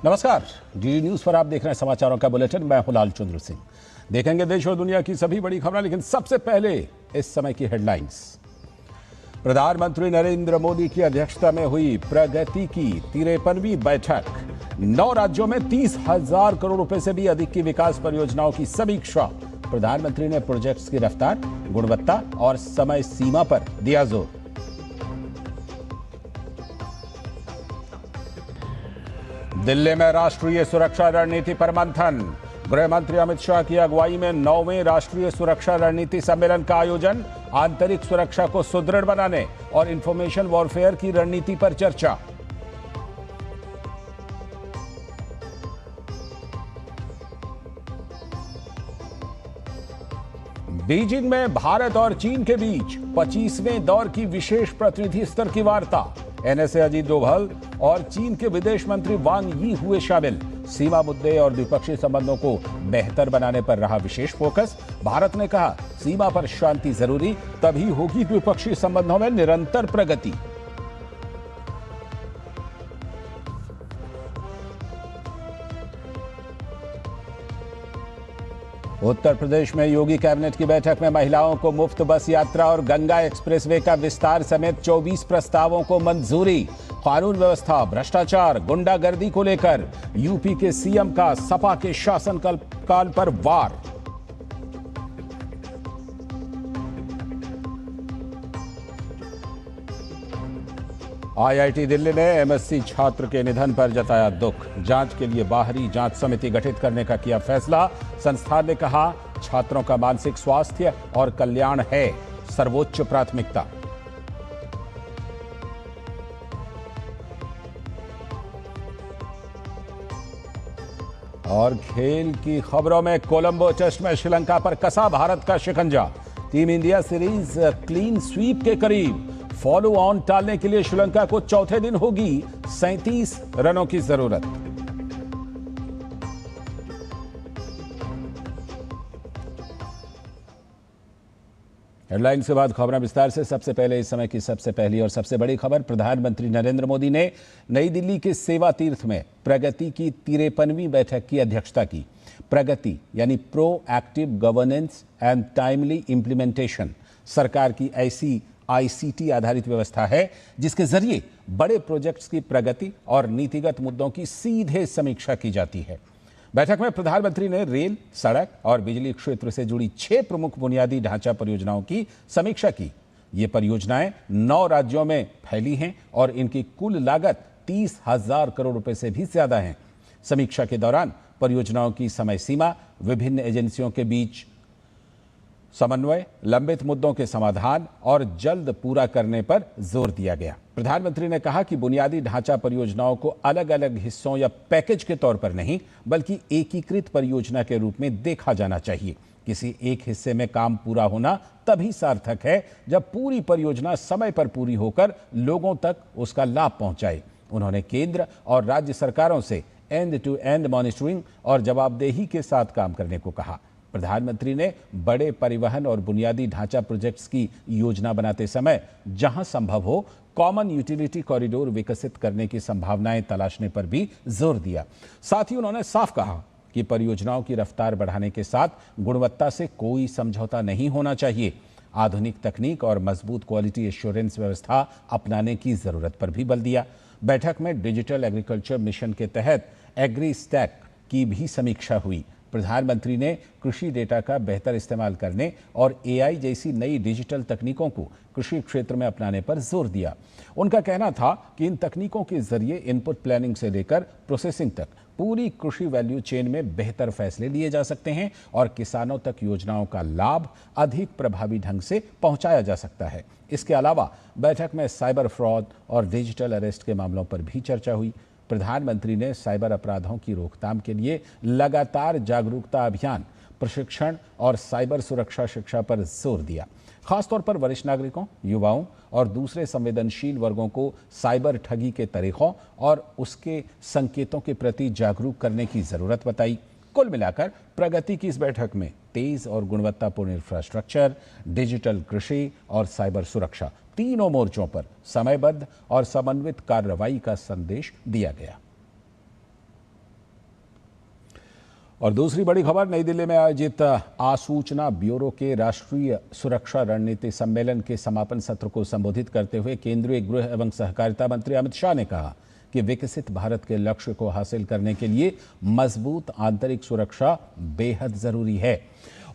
नमस्कार, D news पर आप देख रहे हैं समाचारों का बुलेटिन। मैं हूं लालचंद्र सिंह। देखेंगे देश और दुनिया की सभी बड़ी खबरें, लेकिन सबसे पहले इस समय की हेडलाइंस। प्रधानमंत्री नरेंद्र मोदी की अध्यक्षता में हुई प्रगति की 53वीं बैठक। 9 राज्यों में 30,000 करोड़ रुपए से भी अधिक की विकास परियोजनाओं की समीक्षा। प्रधानमंत्री ने प्रोजेक्ट्स की रफ्तार, गुणवत्ता और समय सीमा पर दिया जोर। दिल्ली में राष्ट्रीय सुरक्षा रणनीति पर मंथन। गृह मंत्री अमित शाह की अगुवाई में 9वें राष्ट्रीय सुरक्षा रणनीति सम्मेलन का आयोजन। आंतरिक सुरक्षा को सुदृढ़ बनाने और इंफॉर्मेशन वॉरफेयर की रणनीति पर चर्चा। बीजिंग में भारत और चीन के बीच 25वें दौर की विशेष प्रतिनिधि स्तर की वार्ता। एनएसए अजीत डोभाल और चीन के विदेश मंत्री वांग यी हुए शामिल। सीमा मुद्दे और द्विपक्षीय संबंधों को बेहतर बनाने पर रहा विशेष फोकस। भारत ने कहा, सीमा पर शांति जरूरी, तभी होगी द्विपक्षीय संबंधों में निरंतर प्रगति। उत्तर प्रदेश में योगी कैबिनेट की बैठक में महिलाओं को मुफ्त बस यात्रा और गंगा एक्सप्रेसवे का विस्तार समेत 24 प्रस्तावों को मंजूरी। कानून व्यवस्था, भ्रष्टाचार, गुंडागर्दी को लेकर यूपी के सीएम का सपा के शासनकाल पर वार। आईआईटी दिल्ली ने एमएससी छात्र के निधन पर जताया दुख। जांच के लिए बाहरी जांच समिति गठित करने का किया फैसला। संस्थान ने कहा, छात्रों का मानसिक स्वास्थ्य और कल्याण है सर्वोच्च प्राथमिकता। और खेल की खबरों में कोलंबो टेस्ट में श्रीलंका पर कसा भारत का शिकंजा। Team India series clean sweep के करीब। फॉलो ऑन टालने के लिए श्रीलंका को चौथे दिन होगी 37 रनों की जरूरत। हेडलाइंस के बाद खबरें विस्तार से। सबसे पहले इस समय की सबसे पहली और सबसे बड़ी खबर। प्रधानमंत्री नरेंद्र मोदी ने नई दिल्ली के सेवा तीर्थ में प्रगति की 53वीं बैठक की अध्यक्षता की। प्रगति यानी pro active governance and timely implementation सरकार की ऐसी आईसीटी आधारित व्यवस्था है जिसके जरिए बड़े प्रोजेक्ट्स की प्रगति और नीतिगत मुद्दों की सीधे समीक्षा की जाती है। बैठक में प्रधानमंत्री ने रेल, सड़क और बिजली क्षेत्र से जुड़ी 6 प्रमुख बुनियादी ढांचा परियोजनाओं की समीक्षा की। ये परियोजनाएं 9 राज्यों में फैली हैं और इनकी कुल लागत 30,000 करोड़ रुपए से भी ज्यादा है। समीक्षा के दौरान परियोजनाओं की समय सीमा, विभिन्न एजेंसियों के बीच समन्वय, लंबित मुद्दों के समाधान और जल्द पूरा करने पर जोर दिया गया। प्रधानमंत्री ने कहा कि बुनियादी ढांचा परियोजनाओं को अलग अलग हिस्सों या पैकेज के तौर पर नहीं, बल्कि एकीकृत परियोजना के रूप में देखा जाना चाहिए। किसी एक हिस्से में काम पूरा होना तभी सार्थक है जब पूरी परियोजना समय पर पूरी होकर लोगों तक उसका लाभ पहुंचाए। उन्होंने केंद्र और राज्य सरकारों से एंड टू एंड मॉनिटरिंग और जवाबदेही के साथ काम करने को कहा। प्रधानमंत्री ने बड़े परिवहन और बुनियादी ढांचा प्रोजेक्ट्स की योजना बनाते समय जहां संभव हो कॉमन यूटिलिटी कॉरिडोर विकसित करने की संभावनाएं तलाशने पर भी जोर दिया। साथ ही उन्होंने साफ कहा कि परियोजनाओं की रफ्तार बढ़ाने के साथ गुणवत्ता से कोई समझौता नहीं होना चाहिए। आधुनिक तकनीक और मजबूत क्वालिटी एश्योरेंस व्यवस्था अपनाने की जरूरत पर भी बल दिया। बैठक में डिजिटल एग्रीकल्चर मिशन के तहत एग्री स्टैक की भी समीक्षा हुई। प्रधानमंत्री ने कृषि डेटा का बेहतर इस्तेमाल करने और एआई जैसी नई डिजिटल तकनीकों को कृषि क्षेत्र में अपनाने पर जोर दिया। उनका कहना था कि इन तकनीकों के जरिए इनपुट प्लानिंग से लेकर प्रोसेसिंग तक पूरी कृषि वैल्यू चेन में बेहतर फैसले लिए जा सकते हैं और किसानों तक योजनाओं का लाभ अधिक प्रभावी ढंग से पहुंचाया जा सकता है। इसके अलावा बैठक में साइबर फ्रॉड और डिजिटल अरेस्ट के मामलों पर भी चर्चा हुई। प्रधानमंत्री ने साइबर अपराधों की रोकथाम के लिए लगातार जागरूकता अभियान, प्रशिक्षण और साइबर सुरक्षा शिक्षा पर जोर दिया। खासतौर पर वरिष्ठ नागरिकों, युवाओं और दूसरे संवेदनशील वर्गों को साइबर ठगी के तरीकों और उसके संकेतों के प्रति जागरूक करने की जरूरत बताई। कुल मिलाकर प्रगति की इस बैठक में तेज और गुणवत्तापूर्ण इंफ्रास्ट्रक्चर, डिजिटल कृषि और साइबर सुरक्षा तीनों मोर्चों पर समयबद्ध और समन्वित कार्रवाई का संदेश दिया गया। और दूसरी बड़ी खबर, नई दिल्ली में आयोजित आसूचना ब्यूरो के राष्ट्रीय सुरक्षा रणनीति सम्मेलन के समापन सत्र को संबोधित करते हुए केंद्रीय गृह एवं सहकारिता मंत्री अमित शाह ने कहा कि विकसित भारत के लक्ष्य को हासिल करने के लिए मजबूत आंतरिक सुरक्षा बेहद जरूरी है।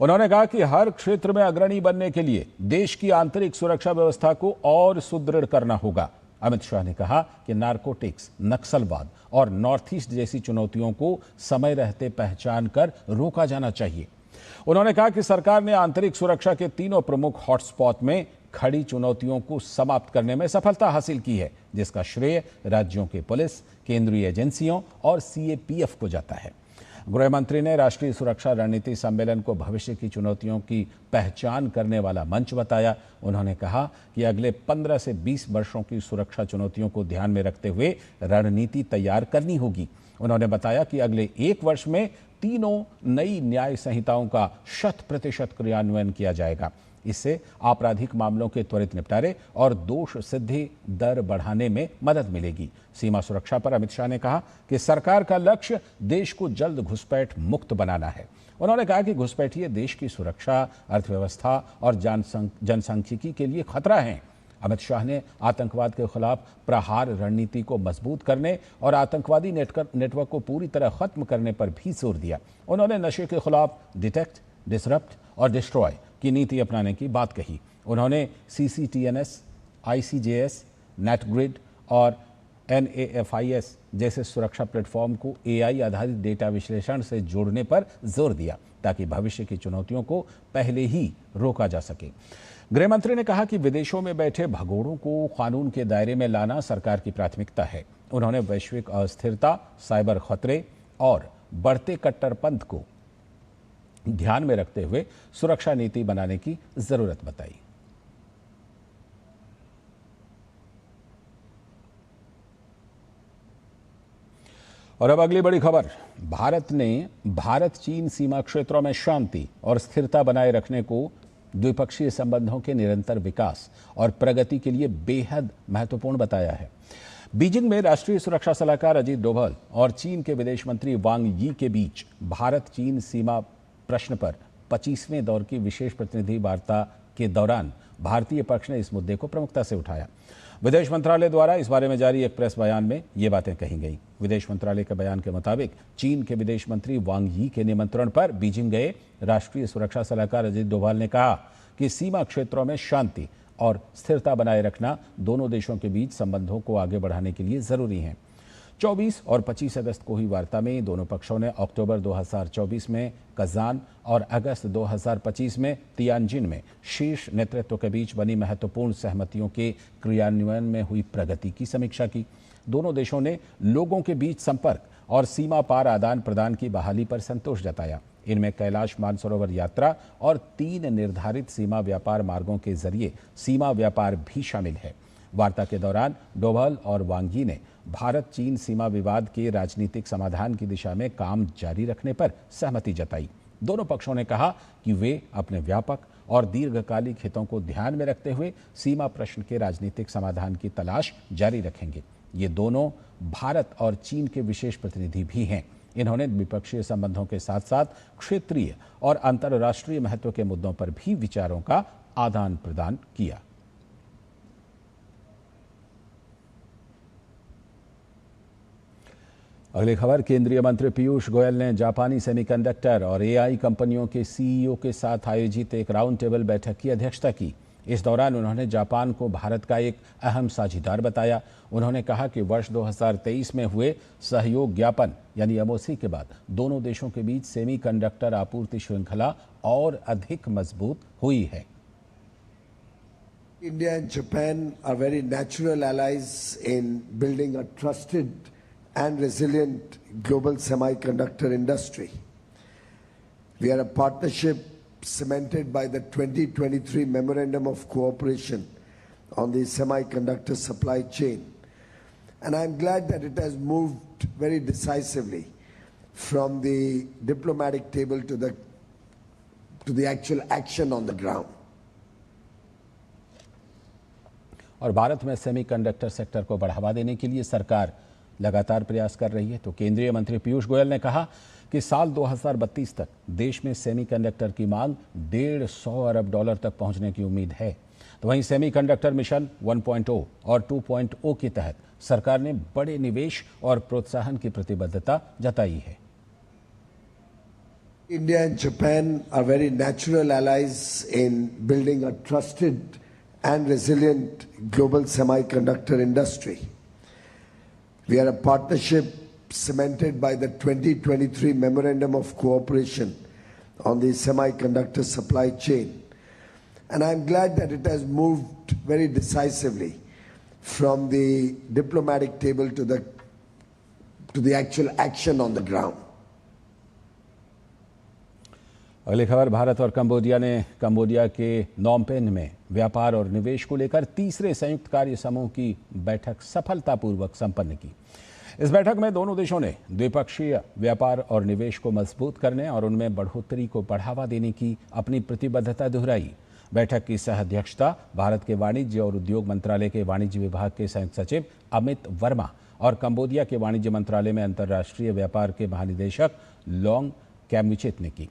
उन्होंने कहा कि हर क्षेत्र में अग्रणी बनने के लिए देश की आंतरिक सुरक्षा व्यवस्था को और सुदृढ़ करना होगा। अमित शाह ने कहा कि नारकोटिक्स, नक्सलवाद और नॉर्थ ईस्ट जैसी चुनौतियों को समय रहते पहचान कर रोका जाना चाहिए। उन्होंने कहा कि सरकार ने आंतरिक सुरक्षा के तीनों प्रमुख हॉटस्पॉट में खड़ी चुनौतियों को समाप्त करने में सफलता हासिल की है, जिसका श्रेय राज्यों के पुलिस, केंद्रीय एजेंसियों और सीएपीएफ को जाता है। गृह मंत्री ने राष्ट्रीय सुरक्षा रणनीति सम्मेलन को भविष्य की चुनौतियों की पहचान करने वाला मंच बताया। उन्होंने कहा कि अगले 15 से 20 वर्षों की सुरक्षा चुनौतियों को ध्यान में रखते हुए रणनीति तैयार करनी होगी। उन्होंने बताया कि अगले 1 वर्ष में तीनों नई न्याय संहिताओं का 100% क्रियान्वयन किया जाएगा। इससे आपराधिक मामलों के त्वरित निपटारे और दोष सिद्धि दर बढ़ाने में मदद मिलेगी। सीमा सुरक्षा पर अमित शाह ने कहा कि सरकार का लक्ष्य देश को जल्द घुसपैठ मुक्त बनाना है। उन्होंने कहा कि घुसपैठिए देश की सुरक्षा, अर्थव्यवस्था और जनसांख्यिकी के लिए खतरा हैं। अमित शाह ने आतंकवाद के खिलाफ प्रहार रणनीति को मजबूत करने और आतंकवादी नेटवर्क को पूरी तरह खत्म करने पर भी जोर दिया। उन्होंने नशे के खिलाफ डिटेक्ट, डिसरप्ट और डिस्ट्रॉय की नीति अपनाने की बात कही। उन्होंने CCTNS, ICJS, नेटग्रिड और NAFIS जैसे सुरक्षा प्लेटफॉर्म को AI आधारित डेटा विश्लेषण से जोड़ने पर जोर दिया, ताकि भविष्य की चुनौतियों को पहले ही रोका जा सके। गृह मंत्री ने कहा कि विदेशों में बैठे भगोड़ों को कानून के दायरे में लाना सरकार की प्राथमिकता है। उन्होंने वैश्विक अस्थिरता, साइबर खतरे और बढ़ते कट्टरपंथ को ध्यान में रखते हुए सुरक्षा नीति बनाने की जरूरत बताई। और अब अगली बड़ी खबर, भारत चीन सीमा क्षेत्रों में शांति और स्थिरता बनाए रखने को द्विपक्षीय संबंधों के निरंतर विकास और प्रगति के लिए बेहद महत्वपूर्ण बताया है। बीजिंग में राष्ट्रीय सुरक्षा सलाहकार अजीत डोभाल और चीन के विदेश मंत्री वांग यी के बीच भारत चीन सीमा प्रश्न पर 25वें दौर की विशेष प्रतिनिधि वार्ता के दौरान भारतीय पक्ष ने इस मुद्दे को प्रमुखता से उठाया। विदेश मंत्रालय द्वारा इस बारे में जारी एक प्रेस बयान में ये बातें कही गई। विदेश मंत्रालय के बयान के मुताबिक चीन के विदेश मंत्री वांग यी के निमंत्रण पर बीजिंग गए राष्ट्रीय सुरक्षा सलाहकार अजीत डोभाल ने कहा कि सीमा क्षेत्रों में शांति और स्थिरता बनाए रखना दोनों देशों के बीच संबंधों को आगे बढ़ाने के लिए जरूरी है। 24 और 25 अगस्त को हुई वार्ता में दोनों पक्षों ने अक्टूबर 2024 में कजान और अगस्त 2025 में तियानजिन में शीर्ष नेतृत्व के बीच बनी महत्वपूर्ण सहमतियों के क्रियान्वयन में हुई प्रगति की समीक्षा की। दोनों देशों ने लोगों के बीच संपर्क और सीमा पार आदान प्रदान की बहाली पर संतोष जताया। इनमें कैलाश मानसरोवर यात्रा और 3 निर्धारित सीमा व्यापार मार्गों के जरिए सीमा व्यापार भी शामिल है। वार्ता के दौरान डोभाल और वांग यी ने भारत चीन सीमा विवाद के राजनीतिक समाधान की दिशा में काम जारी रखने पर सहमति जताई। दोनों पक्षों ने कहा कि वे अपने व्यापक और दीर्घकालिक हितों को ध्यान में रखते हुए सीमा प्रश्न के राजनीतिक समाधान की तलाश जारी रखेंगे। ये दोनों भारत और चीन के विशेष प्रतिनिधि भी हैं। इन्होंने द्विपक्षीय संबंधों के साथ साथ क्षेत्रीय और अंतर्राष्ट्रीय महत्व के मुद्दों पर भी विचारों का आदान प्रदान किया। अगली खबर, केंद्रीय मंत्री पीयूष गोयल ने जापानी सेमीकंडक्टर और AI कंपनियों के CEO के साथ आयोजित एक राउंड टेबल बैठक की अध्यक्षता की। इस दौरान उन्होंने जापान को भारत का एक अहम साझीदार बताया। उन्होंने कहा कि वर्ष 2023 में हुए सहयोग ज्ञापन यानी MOC के बाद दोनों देशों के बीच सेमीकंडक्टर आपूर्ति श्रृंखला और अधिक मजबूत हुई है। India and Japan are very natural allies in building a trusted and resilient global semiconductor industry. We are a partnership cemented by the 2023 Memorandum of Cooperation on the semiconductor supply chain. And I'm glad that it has moved very decisively from the diplomatic table to the actual action on the ground. और भारत में semiconductor sector को बढ़ावा देने के लिए सरकार लगातार प्रयास कर रही है। तो केंद्रीय मंत्री पीयूष गोयल ने कहा कि साल 2032 तक देश में सेमीकंडक्टर की मांग $150 अरब तक पहुंचने की उम्मीद है। तो वहीं सेमीकंडक्टर मिशन 1.0 और 2.0 के तहत सरकार ने बड़े निवेश और प्रोत्साहन की प्रतिबद्धता जताई है। India and Japan are very natural allies in building a trusted and resilient global semiconductor industry. We are a partnership cemented by the 2023 Memorandum of Cooperation on the semiconductor supply chain. And I'm glad that it has moved very decisively from the diplomatic table to the actual action on the ground. अगली खबर, भारत और Cambodia के Phnom Penh में व्यापार और निवेश को लेकर तीसरे संयुक्त कार्य समूह की बैठक सफलतापूर्वक संपन्न की। इस बैठक में दोनों देशों ने द्विपक्षीय व्यापार और निवेश को मजबूत करने और उनमें बढ़ोतरी को बढ़ावा देने की अपनी प्रतिबद्धता दोहराई। बैठक की सह अध्यक्षता भारत के वाणिज्य और उद्योग मंत्रालय के वाणिज्य विभाग के संयुक्त सचिव अमित वर्मा और कंबोडिया के वाणिज्य मंत्रालय में अंतर्राष्ट्रीय व्यापार के महानिदेशक लोंग कैम्विचित ने की।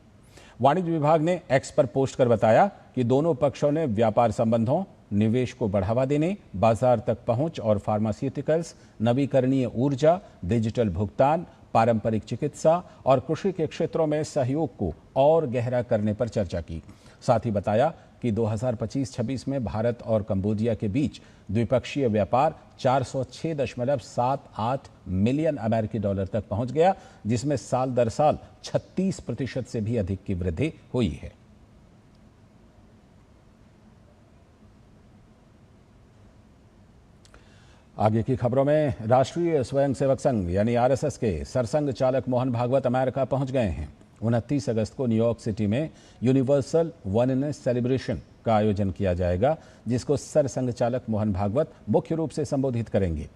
वाणिज्य विभाग ने एक्स पर पोस्ट कर बताया कि दोनों पक्षों ने व्यापार संबंधों, निवेश को बढ़ावा देने, बाजार तक पहुंच और फार्मास्यूटिकल्स, नवीकरणीय ऊर्जा, डिजिटल भुगतान, पारंपरिक चिकित्सा और कृषि के क्षेत्रों में सहयोग को और गहरा करने पर चर्चा की। साथ ही बताया कि 2025-26 में भारत और कंबोडिया के बीच द्विपक्षीय व्यापार 406.78 मिलियन अमेरिकी डॉलर तक पहुंच गया, जिसमें साल दर साल 36% से भी अधिक की वृद्धि हुई है। आगे की खबरों में, राष्ट्रीय स्वयंसेवक संघ यानी आरएसएस के सरसंघ चालक मोहन भागवत अमेरिका पहुंच गए हैं। 29 अगस्त को न्यूयॉर्क सिटी में यूनिवर्सल वननेस सेलिब्रेशन का आयोजन किया जाएगा, जिसको सरसंघ चालक मोहन भागवत मुख्य रूप से संबोधित करेंगे।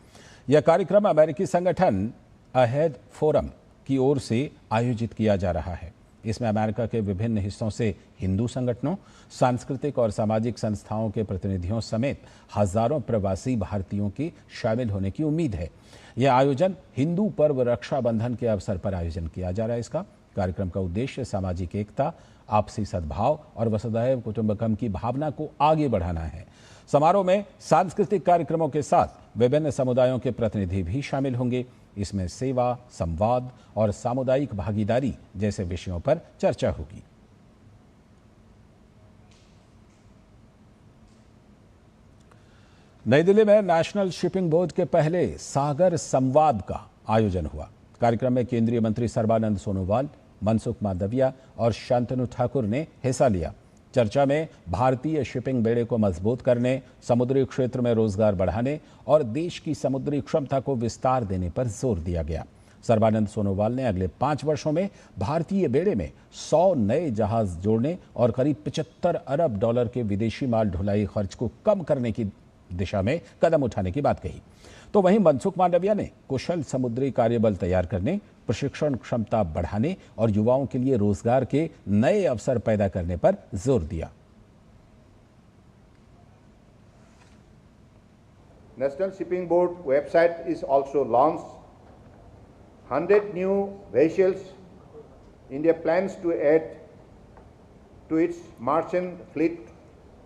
यह कार्यक्रम अमेरिकी संगठन अहेड फोरम की ओर से आयोजित किया जा रहा है। इसमें अमेरिका के विभिन्न हिस्सों से हिंदू संगठनों, सांस्कृतिक और सामाजिक संस्थाओं के प्रतिनिधियों समेत हजारों प्रवासी भारतीयों की शामिल होने की उम्मीद है। यह आयोजन हिंदू पर्व रक्षाबंधन के अवसर पर आयोजन किया जा रहा है। इसका कार्यक्रम का उद्देश्य सामाजिक एकता, आपसी सद्भाव और वसुधैव कुटुंबकम की भावना को आगे बढ़ाना है। समारोह में सांस्कृतिक कार्यक्रमों के साथ विभिन्न समुदायों के प्रतिनिधि भी शामिल होंगे। इसमें सेवा, संवाद और सामुदायिक भागीदारी जैसे विषयों पर चर्चा होगी। नई दिल्ली में नेशनल शिपिंग बोर्ड के पहले सागर संवाद का आयोजन हुआ। कार्यक्रम में केंद्रीय मंत्री सर्बानंद सोनोवाल, मनसुख मांडविया और शांतनु ठाकुर ने हिस्सा लिया। चर्चा में भारतीय शिपिंग बेड़े को मजबूत करने, समुद्री क्षेत्र में रोजगार बढ़ाने और देश की समुद्री क्षमता को विस्तार देने पर जोर दिया गया। सर्बानंद सोनोवाल ने अगले 5 वर्षों में भारतीय बेड़े में 100 नए जहाज जोड़ने और करीब $75 अरब के विदेशी माल ढुलाई खर्च को कम करने की दिशा में कदम उठाने की बात कही। तो वहीं मनसुख मांडविया ने कुशल समुद्री कार्यबल तैयार करने, प्रशिक्षण क्षमता बढ़ाने और युवाओं के लिए रोजगार के नए अवसर पैदा करने पर जोर दिया। National Shipping Board website is also launched. 100 new vessels. India plans to add to its merchant fleet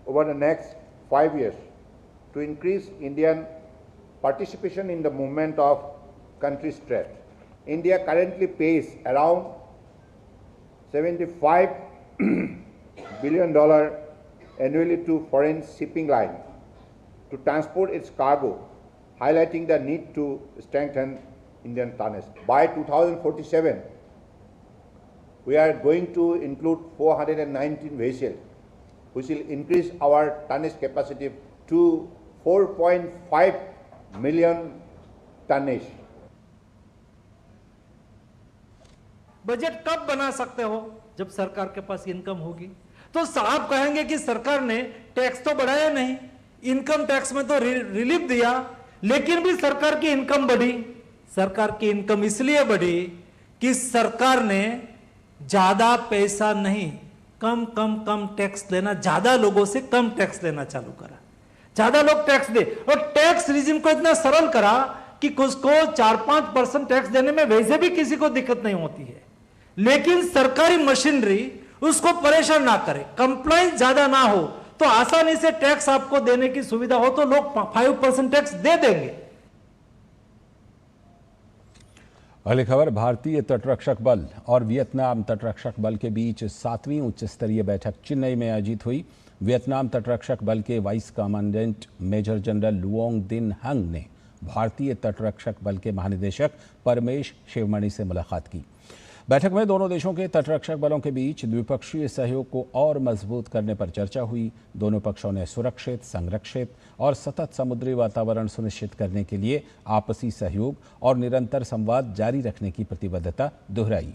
over the next 5 years to increase Indian participation in the movement of country's trade. India currently pays around $75 billion annually to foreign shipping lines to transport its cargo, highlighting the need to strengthen Indian tonnage. By 2047, we are going to include 419 vessels, which will increase our tonnage capacity to 4.5 million tonnage. Budget कब बना सकते हो? जब सरकार के पास income होगी। तो साहब कहेंगे कि सरकार ने टैक्स तो बढ़ाया नहीं, इनकम टैक्स में तो रिलीफ दिया, लेकिन भी सरकार की इनकम बढ़ी। सरकार की इनकम इसलिए बढ़ी कि सरकार ने ज्यादा पैसा नहीं, कम टैक्स लेना, ज्यादा लोगों से कम टैक्स लेना चालू करा। ज्यादा लोग टैक्स दे और टैक्स रिजिम को इतना सरल करा कि उसको 4-5% टैक्स देने में वैसे भी किसी को दिक्कत नहीं होती है, लेकिन सरकारी मशीनरी उसको परेशान ना करे, कंप्लाइंस ज्यादा ना हो, तो आसानी से टैक्स आपको देने की सुविधा हो तो लोग 5% टैक्स दे देंगे। अगली खबर, भारतीय तटरक्षक बल और वियतनाम तटरक्षक बल के बीच 7वीं उच्च स्तरीय बैठक चेन्नई में आयोजित हुई। वियतनाम तटरक्षक बल के vice commandant major general Luong Dinh Hung ने भारतीय तटरक्षक बल के महानिदेशक परमेश शिवमणि से मुलाकात की। बैठक में दोनों देशों के तटरक्षक बलों के बीच द्विपक्षीय सहयोग को और मजबूत करने पर चर्चा हुई। दोनों पक्षों ने सुरक्षित, संरक्षित और सतत समुद्री वातावरण सुनिश्चित करने के लिए आपसी सहयोग और निरंतर संवाद जारी रखने की प्रतिबद्धता दोहराई।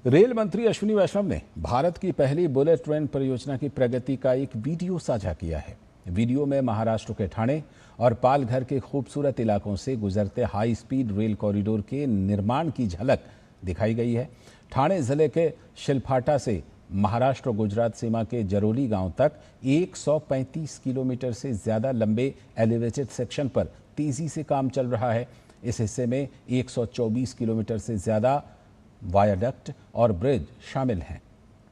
रेल मंत्री अश्विनी वैष्णव ने भारत की पहली बुलेट ट्रेन परियोजना की प्रगति का एक वीडियो साझा किया है। वीडियो में महाराष्ट्र के ठाणे और पालघर के खूबसूरत इलाकों से गुजरते हाई स्पीड रेल कॉरिडोर के निर्माण की झलक दिखाई गई है। ठाणे जिले के शिलफाटा से महाराष्ट्र गुजरात सीमा के जरोली गांव तक 135 किलोमीटर से ज्यादा लंबे एलिवेटेड सेक्शन पर तेजी से काम चल रहा है। इस हिस्से में 124 किलोमीटर से ज्यादा वायाडक्ट और ब्रिज शामिल हैं।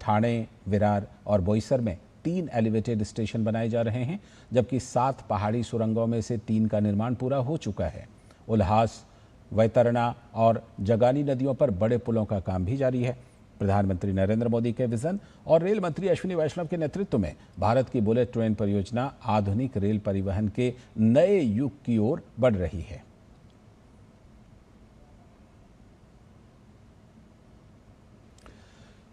ठाणे, विरार और बोईसर में 3 एलिवेटेड स्टेशन बनाए जा रहे हैं, जबकि 7 पहाड़ी सुरंगों में से 3 का निर्माण पूरा हो चुका है। उल्हास, वैतरणा और जगानी नदियों पर बड़े पुलों का काम भी जारी है। प्रधानमंत्री नरेंद्र मोदी के विजन और रेल मंत्री अश्विनी वैष्णव के नेतृत्व में भारत की बुलेट ट्रेन परियोजना आधुनिक रेल परिवहन के नए युग की ओर बढ़ रही है।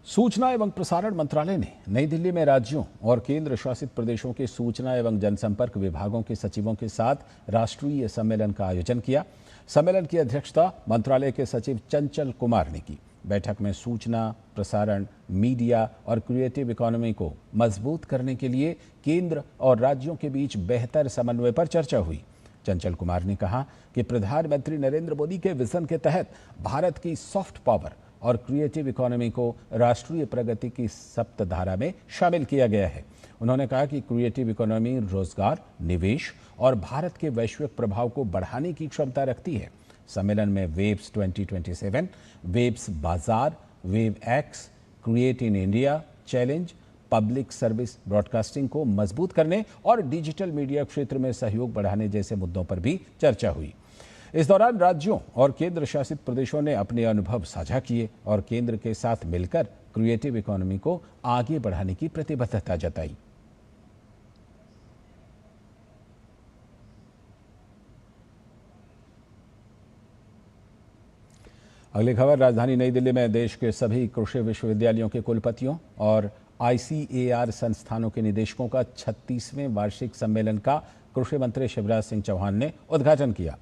सूचना एवं प्रसारण मंत्रालय ने नई दिल्ली में राज्यों और केंद्र शासित प्रदेशों के सूचना एवं जनसंपर्क विभागों के सचिवों के साथ राष्ट्रीय सम्मेलन का आयोजन किया। सम्मेलन की अध्यक्षता मंत्रालय के सचिव चंचल कुमार ने की। बैठक में सूचना, प्रसारण, मीडिया और क्रिएटिव इकोनॉमी को मजबूत करने के लिए केंद्र और राज्यों के बीच बेहतर समन्वय पर चर्चा हुई। चंचल कुमार ने कहा कि प्रधानमंत्री नरेंद्र मोदी के विजन के तहत भारत की सॉफ्ट पावर और क्रिएटिव इकोनॉमी को राष्ट्रीय प्रगति की सप्तधारा में शामिल किया गया है। उन्होंने कहा कि क्रिएटिव इकोनॉमी रोजगार, निवेश और भारत के वैश्विक प्रभाव को बढ़ाने की क्षमता रखती है। सम्मेलन में वेब्स 2027, वेब्स बाजार, wave x, create in India challenge, public service broadcasting को मजबूत करने और डिजिटल मीडिया क्षेत्र में सहयोग बढ़ाने जैसे मुद्दों पर भी चर्चा हुई। इस दौरान राज्यों और केंद्र शासित प्रदेशों ने अपने अनुभव साझा किए और केंद्र के साथ मिलकर क्रिएटिव इकोनॉमी को आगे बढ़ाने की प्रतिबद्धता जताई। अगली खबर, राजधानी नई दिल्ली में देश के सभी कृषि विश्वविद्यालयों के कुलपतियों और ICAR संस्थानों के निदेशकों का 36वें वार्षिक सम्मेलन का कृषि मंत्री शिवराज सिंह चौहान ने उद्घाटन किया।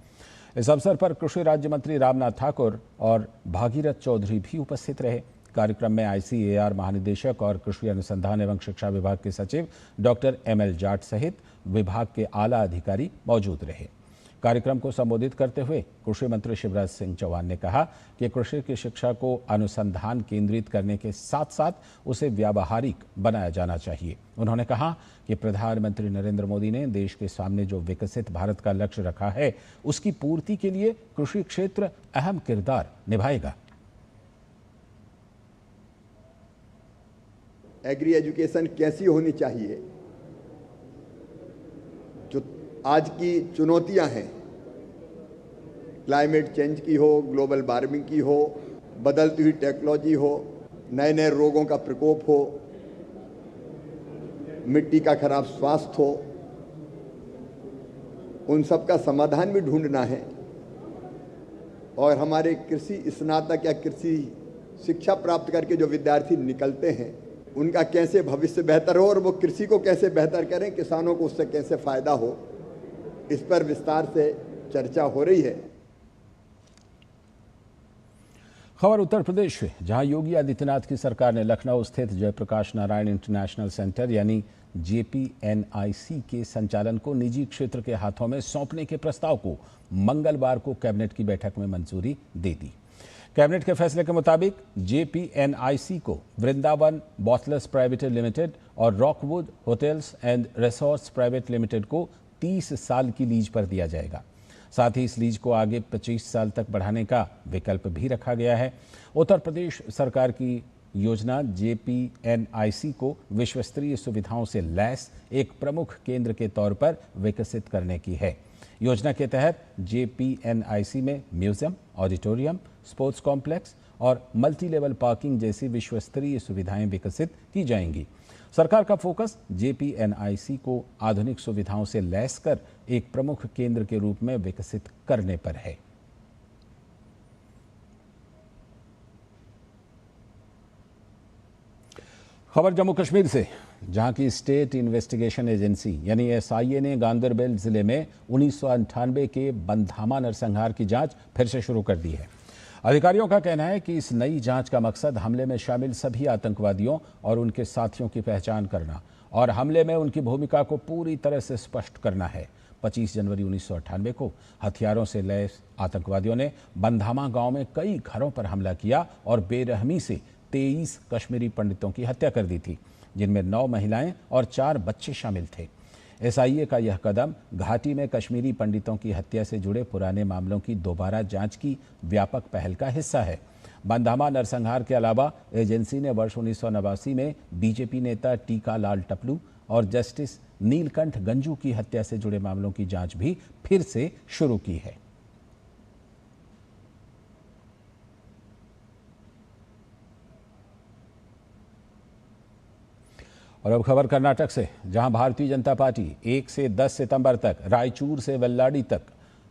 इस अवसर पर कृषि राज्य मंत्री रामनाथ ठाकुर और भागीरथ चौधरी भी उपस्थित रहे। कार्यक्रम में ICAR महानिदेशक और कृषि अनुसंधान एवं शिक्षा विभाग के सचिव डॉक्टर ML जाट सहित विभाग के आला अधिकारी मौजूद रहे। कार्यक्रम को संबोधित करते हुए कृषि मंत्री शिवराज सिंह चौहान ने कहा कि कृषि की शिक्षा को अनुसंधान केंद्रित करने के साथ साथ उसे व्यावहारिक बनाया जाना चाहिए। उन्होंने कहा कि प्रधानमंत्री नरेंद्र मोदी ने देश के सामने जो विकसित भारत का लक्ष्य रखा है, उसकी पूर्ति के लिए कृषि क्षेत्र अहम किरदार निभाएगा। एग्री एजुकेशन कैसी होनी चाहिए? जो आज की चुनौतियां हैं, क्लाइमेट चेंज की हो, ग्लोबल वार्मिंग की हो, बदलती हुई टेक्नोलॉजी हो, नए नए रोगों का प्रकोप हो, मिट्टी का खराब स्वास्थ्य हो, उन सब का समाधान भी ढूंढना है। और हमारे कृषि स्नातक या कृषि शिक्षा प्राप्त करके जो विद्यार्थी निकलते हैं, उनका कैसे भविष्य बेहतर हो और वो कृषि को कैसे बेहतर करें, किसानों को उससे कैसे फायदा हो, इस पर विस्तार से चर्चा हो रही है। खबर उत्तर प्रदेश से, जहां योगी आदित्यनाथ की सरकार ने लखनऊ स्थित जयप्रकाश नारायण इंटरनेशनल सेंटर यानी JPNIC के संचालन को निजी क्षेत्र के हाथों में सौंपने के प्रस्ताव को मंगलवार को कैबिनेट की बैठक में मंजूरी दे दी। कैबिनेट के फैसले के मुताबिक JPNIC को वृंदावन बॉटलर्स प्राइवेट लिमिटेड और Rockwood hotels and resorts private limited को 30 साल की लीज पर दिया जाएगा। साथ ही इस लीज को आगे 25 साल तक बढ़ाने का विकल्प भी रखा गया है। उत्तर प्रदेश सरकार की योजना JPNIC को विश्वस्तरीय सुविधाओं से लैस एक प्रमुख केंद्र के तौर पर विकसित करने की है। योजना के तहत JPNIC में म्यूजियम, ऑडिटोरियम, स्पोर्ट्स कॉम्प्लेक्स और मल्टी लेवल पार्किंग जैसी विश्वस्तरीय सुविधाएं विकसित की जाएंगी। सरकार का फोकस JPNIC को आधुनिक सुविधाओं से लैस कर एक प्रमुख केंद्र के रूप में विकसित करने पर है। खबर जम्मू कश्मीर से, जहां की स्टेट इन्वेस्टिगेशन एजेंसी यानी SIA ने गांदरबल जिले में 1998 के बंधामा नरसंहार की जांच फिर से शुरू कर दी है। अधिकारियों का कहना है कि इस नई जांच का मकसद हमले में शामिल सभी आतंकवादियों और उनके साथियों की पहचान करना और हमले में उनकी भूमिका को पूरी तरह से स्पष्ट करना है। 25 जनवरी 1998 को हथियारों से लैस आतंकवादियों ने बंधामा गांव में कई घरों पर हमला किया और बेरहमी से 23 कश्मीरी पंडितों की हत्या कर दी थी, जिनमें 9 महिलाएं और 4 बच्चे शामिल थे। SIA का यह कदम घाटी में कश्मीरी पंडितों की हत्या से जुड़े पुराने मामलों की दोबारा जांच की व्यापक पहल का हिस्सा है। बंधामा नरसंहार के अलावा एजेंसी ने वर्ष 1989 में BJP नेता टीका लाल टपलू और जस्टिस नीलकंठ गंजू की हत्या से जुड़े मामलों की जांच भी फिर से शुरू की है। और अब खबर कर्नाटक से, जहां भारतीय जनता पार्टी 1 से 10 सितंबर तक रायचूर से वेल्लाडी तक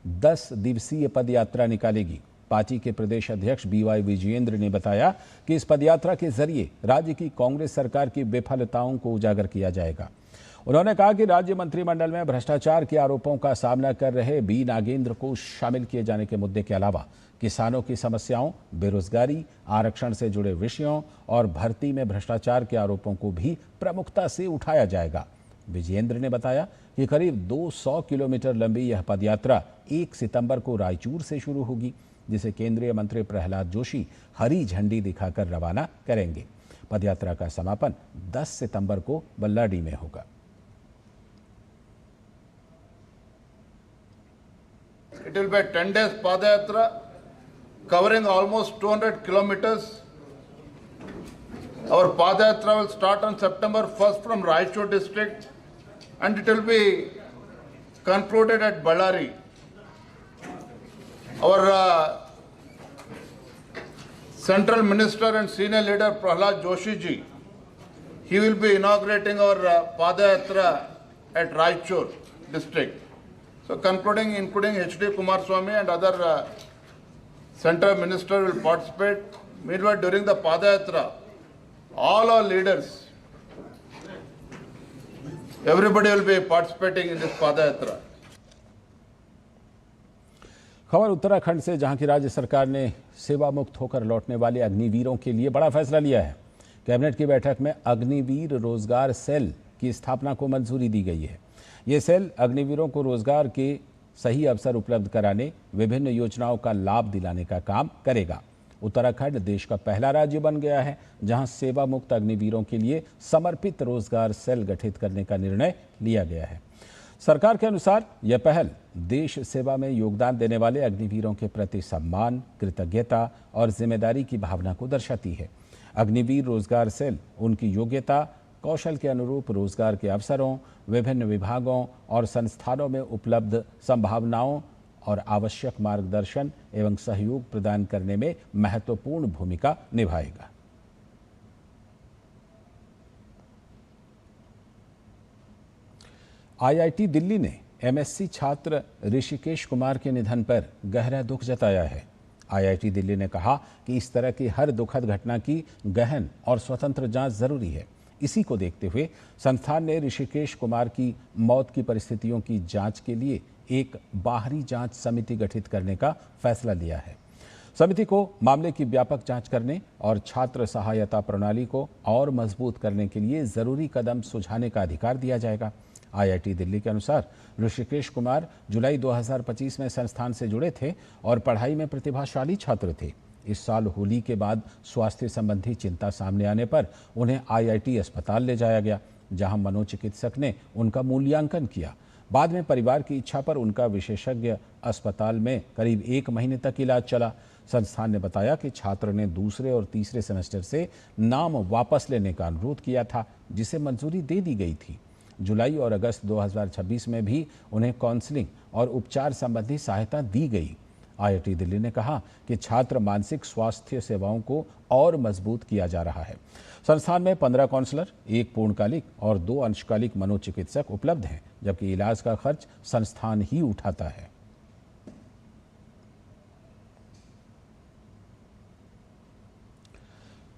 10 दिवसीय पदयात्रा निकालेगी। पार्टी के प्रदेश अध्यक्ष BY विजयेंद्र ने बताया कि इस पदयात्रा के जरिए राज्य की कांग्रेस सरकार की विफलताओं को उजागर किया जाएगा। उन्होंने कहा कि राज्य मंत्रिमंडल में भ्रष्टाचार के आरोपों का सामना कर रहे B नागेंद्र को शामिल किए जाने के मुद्दे के अलावा किसानों की समस्याओं, बेरोजगारी, आरक्षण से जुड़े विषयों और भर्ती में भ्रष्टाचार के आरोपों को भी प्रमुखता से उठाया जाएगा। विजयेंद्र ने बताया कि करीब 200 किलोमीटर लंबी यह पदयात्रा 1 सितंबर को रायचूर से शुरू होगी, जिसे केंद्रीय मंत्री प्रहलाद जोशी हरी झंडी दिखाकर रवाना करेंगे। पदयात्रा का समापन 10 सितंबर को बल्लाडी में होगा। It will be a 10 days Padayatra covering almost 200 kilometers. Our Padayatra will start on September 1st from Raichur district and it will be concluded at Ballari. Our Central Minister and Senior Leader Prahlad Joshi ji, he will be inaugurating our Padayatra at Raichur district. So concluding, including HD Kumaraswamy and other central minister will participate. Meanwhile, during the Padayatra, all our leaders, everybody will be participating in this Padayatra. खबर उत्तराखंड से, जहां की राज्य सरकार ने सेवा मुक्त होकर लौटने वाले अग्निवीरों के लिए बड़ा फैसला लिया है। कैबिनेट की बैठक में अग्निवीर रोजगार सेल की स्थापना को मंजूरी दी गई है। ये सेल अग्निवीरों को रोजगार के सही अवसर उपलब्ध कराने, विभिन्न योजनाओं का लाभ दिलाने का काम करेगा। उत्तराखंड देश का पहला राज्य बन गया है जहां सेवा मुक्त अग्निवीरों के लिए समर्पित रोजगार सेल गठित करने का निर्णय लिया गया है। सरकार के अनुसार यह पहल देश सेवा में योगदान देने वाले अग्निवीरों के प्रति सम्मान, कृतज्ञता और जिम्मेदारी की भावना को दर्शाती है। अग्निवीर रोजगार सेल उनकी योग्यता, कौशल के अनुरूप रोजगार के अवसरों, विभिन्न विभागों और संस्थानों में उपलब्ध संभावनाओं और आवश्यक मार्गदर्शन एवं सहयोग प्रदान करने में महत्वपूर्ण भूमिका निभाएगा। IIT दिल्ली ने MSc छात्र ऋषिकेश कुमार के निधन पर गहरा दुख जताया है। IIT दिल्ली ने कहा कि इस तरह की हर दुखद घटना की गहन और स्वतंत्र जांच जरूरी है। इसी को देखते हुए संस्थान ने ऋषिकेश कुमार की मौत की परिस्थितियों की जांच के लिए एक बाहरी जांच समिति गठित करने का फैसला लिया है। समिति को मामले की व्यापक जांच करने और छात्र सहायता प्रणाली को और मजबूत करने के लिए जरूरी कदम सुझाने का अधिकार दिया जाएगा। IIT दिल्ली के अनुसार ऋषिकेश कुमार जुलाई 2025 में संस्थान से जुड़े थे और पढ़ाई में प्रतिभाशाली छात्र थे। इस साल होली के बाद स्वास्थ्य संबंधी चिंता सामने आने पर उन्हें IIT अस्पताल ले जाया गया, जहां मनोचिकित्सक ने उनका मूल्यांकन किया। बाद में परिवार की इच्छा पर उनका विशेषज्ञ अस्पताल में करीब 1 महीने तक इलाज चला। संस्थान ने बताया कि छात्र ने दूसरे और तीसरे सेमेस्टर से नाम वापस लेने का अनुरोध किया था, जिसे मंजूरी दे दी गई थी। जुलाई और अगस्त 2026 में भी उन्हें काउंसलिंग और उपचार संबंधी सहायता दी गई। IIT दिल्ली ने कहा कि छात्र मानसिक स्वास्थ्य सेवाओं को और मजबूत किया जा रहा है। संस्थान में 15 काउंसलर, 1 पूर्णकालिक और 2 अंशकालिक मनोचिकित्सक उपलब्ध हैं, जबकि इलाज का खर्च संस्थान ही उठाता है।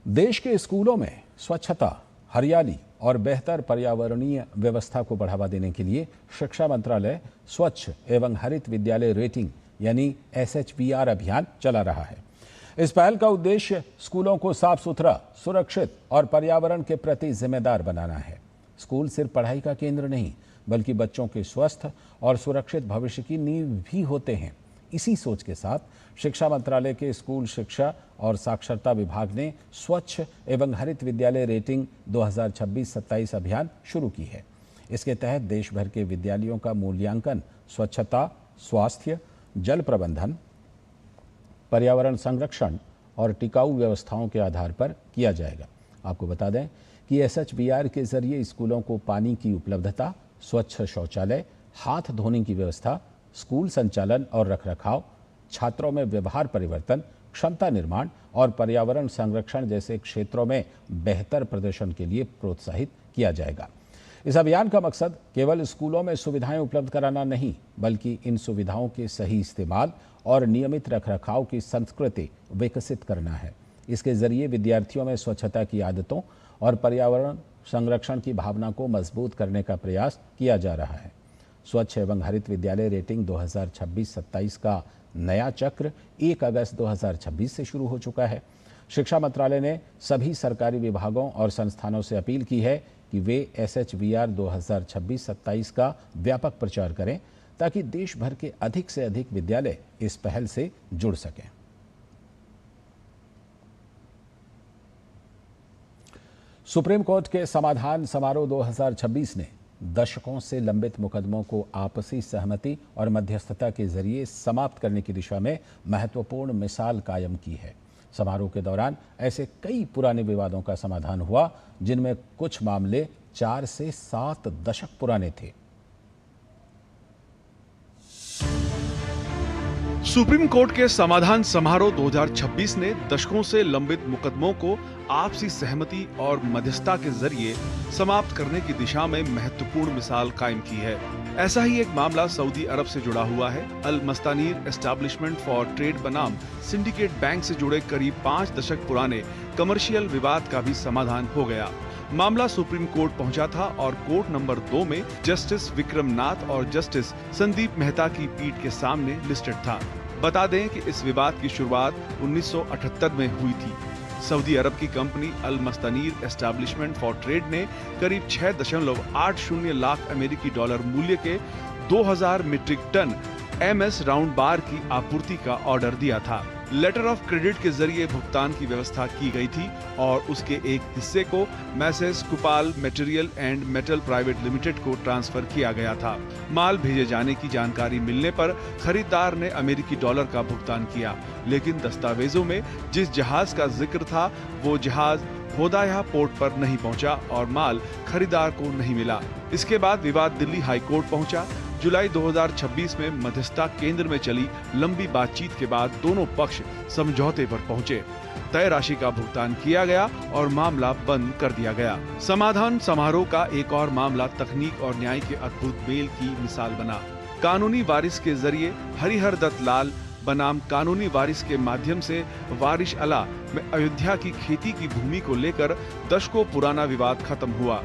देश के स्कूलों में स्वच्छता, हरियाली और बेहतर पर्यावरणीय व्यवस्था को बढ़ावा देने के लिए शिक्षा मंत्रालय स्वच्छ एवं हरित विद्यालय रेटिंग यानी SHVR अभियान चला रहा है। इस पहल का उद्देश्य स्कूलों को साफ सुथरा, सुरक्षित और पर्यावरण के प्रति जिम्मेदार बनाना है। स्कूल सिर्फ पढ़ाई का केंद्र नहीं, बल्कि बच्चों के स्वस्थ और सुरक्षित भविष्य की नींव भी होते हैं। इसी सोच के साथ शिक्षा मंत्रालय के स्कूल शिक्षा और साक्षरता विभाग ने स्वच्छ एवं हरित विद्यालय रेटिंग 2026-27 अभियान शुरू की है। इसके तहत देश भर के विद्यालयों का मूल्यांकन स्वच्छता, स्वास्थ्य, जल प्रबंधन, पर्यावरण संरक्षण और टिकाऊ व्यवस्थाओं के आधार पर किया जाएगा। आपको बता दें कि SHVR के जरिए स्कूलों को पानी की उपलब्धता, स्वच्छ शौचालय, हाथ धोने की व्यवस्था, स्कूल संचालन और रखरखाव, छात्रों में व्यवहार परिवर्तन, क्षमता निर्माण और पर्यावरण संरक्षण जैसे क्षेत्रों में बेहतर प्रदर्शन के लिए प्रोत्साहित किया जाएगा। इस अभियान का मकसद केवल स्कूलों में सुविधाएं उपलब्ध कराना नहीं, बल्कि इन सुविधाओं के सही इस्तेमाल और नियमित रखरखाव की संस्कृति विकसित करना है। इसके जरिए विद्यार्थियों में स्वच्छता की आदतों और पर्यावरण संरक्षण की भावना को मजबूत करने का प्रयास किया जा रहा है। स्वच्छ एवं हरित विद्यालय रेटिंग 2026-27 का नया चक्र 1 अगस्त 2026 से शुरू हो चुका है। शिक्षा मंत्रालय ने सभी सरकारी विभागों और संस्थानों से अपील की है कि वे SHVR 2026-27 का व्यापक प्रचार करें, ताकि देश भर के अधिक से अधिक विद्यालय इस पहल से जुड़ सकें। सुप्रीम कोर्ट के समाधान समारोह 2026 ने दशकों से लंबित मुकदमों को आपसी सहमति और मध्यस्थता के जरिए समाप्त करने की दिशा में महत्वपूर्ण मिसाल कायम की है। समारोह के दौरान ऐसे कई पुराने विवादों का समाधान हुआ, जिनमें कुछ मामले 4 से 7 दशक पुराने थे। सुप्रीम कोर्ट के समाधान समारोह 2026 ने दशकों से लंबित मुकदमों को आपसी सहमति और मध्यस्थता के जरिए समाप्त करने की दिशा में महत्वपूर्ण मिसाल कायम की है। ऐसा ही एक मामला सऊदी अरब से जुड़ा हुआ है। अल मस्तानीर एस्टैब्लिशमेंट फॉर ट्रेड बनाम सिंडिकेट बैंक से जुड़े करीब 5 दशक पुराने कमर्शियल विवाद का भी समाधान हो गया। मामला सुप्रीम कोर्ट पहुंचा था और कोर्ट नंबर 2 में जस्टिस विक्रम नाथ और जस्टिस संदीप मेहता की पीठ के सामने लिस्टेड था। बता दें कि इस विवाद की शुरुआत 1978 में हुई थी। सऊदी अरब की company Al Mastanir establishment for trade ने करीब 6.80 लाख अमेरिकी डॉलर मूल्य के 2000 metric ton MS round bar की आपूर्ति का ऑर्डर दिया था। लेटर ऑफ क्रेडिट के जरिए भुगतान की व्यवस्था की गई थी और उसके एक हिस्से को messrs Kupal material and metal private limited को ट्रांसफर किया गया था। माल भेजे जाने की जानकारी मिलने पर खरीदार ने अमेरिकी डॉलर का भुगतान किया, लेकिन दस्तावेजों में जिस जहाज का जिक्र था वो जहाज होदाया पोर्ट पर नहीं पहुंचा और माल खरीदार को नहीं मिला। इसके बाद विवाद दिल्ली हाई कोर्ट पहुंचा। जुलाई 2026 में मध्यस्थता केंद्र में चली लंबी बातचीत के बाद दोनों पक्ष समझौते पर पहुंचे। तय राशि का भुगतान किया गया और मामला बंद कर दिया गया। समाधान समारोह का एक और मामला तकनीक और न्याय के अद्भुत मेल की मिसाल बना। कानूनी वारिस के जरिए हरिहर दत्त लाल बनाम कानूनी वारिस के माध्यम से वारिश अला में अयोध्या की खेती की भूमि को लेकर दशकों पुराना विवाद खत्म हुआ।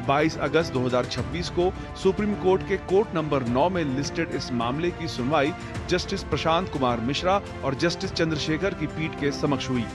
22 अगस्त 2026 को सुप्रीम कोर्ट के कोर्ट नंबर 9 में लिस्टेड इस मामले की सुनवाई जस्टिस प्रशांत कुमार मिश्रा और जस्टिस चंद्रशेखर की पीठ के समक्ष हुई।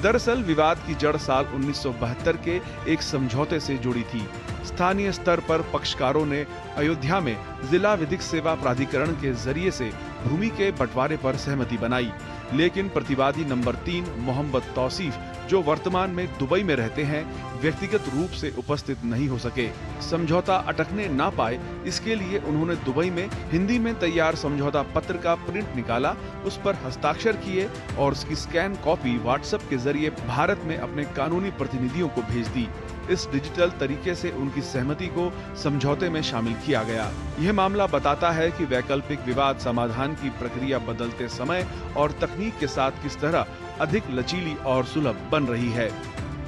दरअसल विवाद की जड़ साल 1972 के एक समझौते से जुड़ी थी। स्थानीय स्तर पर पक्षकारों ने अयोध्या में जिला विधिक सेवा प्राधिकरण के जरिए से भूमि के बंटवारे पर सहमति बनाई। लेकिन प्रतिवादी नंबर 3 मोहम्मद तौसीफ, जो वर्तमान में दुबई में रहते हैं, व्यक्तिगत रूप से उपस्थित नहीं हो सके। समझौता अटकने ना पाए, इसके लिए उन्होंने दुबई में हिंदी में तैयार समझौता पत्र का प्रिंट निकाला, उस पर हस्ताक्षर किए और उसकी स्कैन कॉपी व्हाट्सएप के जरिए भारत में अपने कानूनी प्रतिनिधियों को भेज दी। इस डिजिटल तरीके से उनकी सहमति को समझौते में शामिल किया गया। यह मामला बताता है कि वैकल्पिक विवाद समाधान की प्रक्रिया बदलते समय और तकनीक के साथ किस तरह अधिक लचीली और सुलभ बन रही है।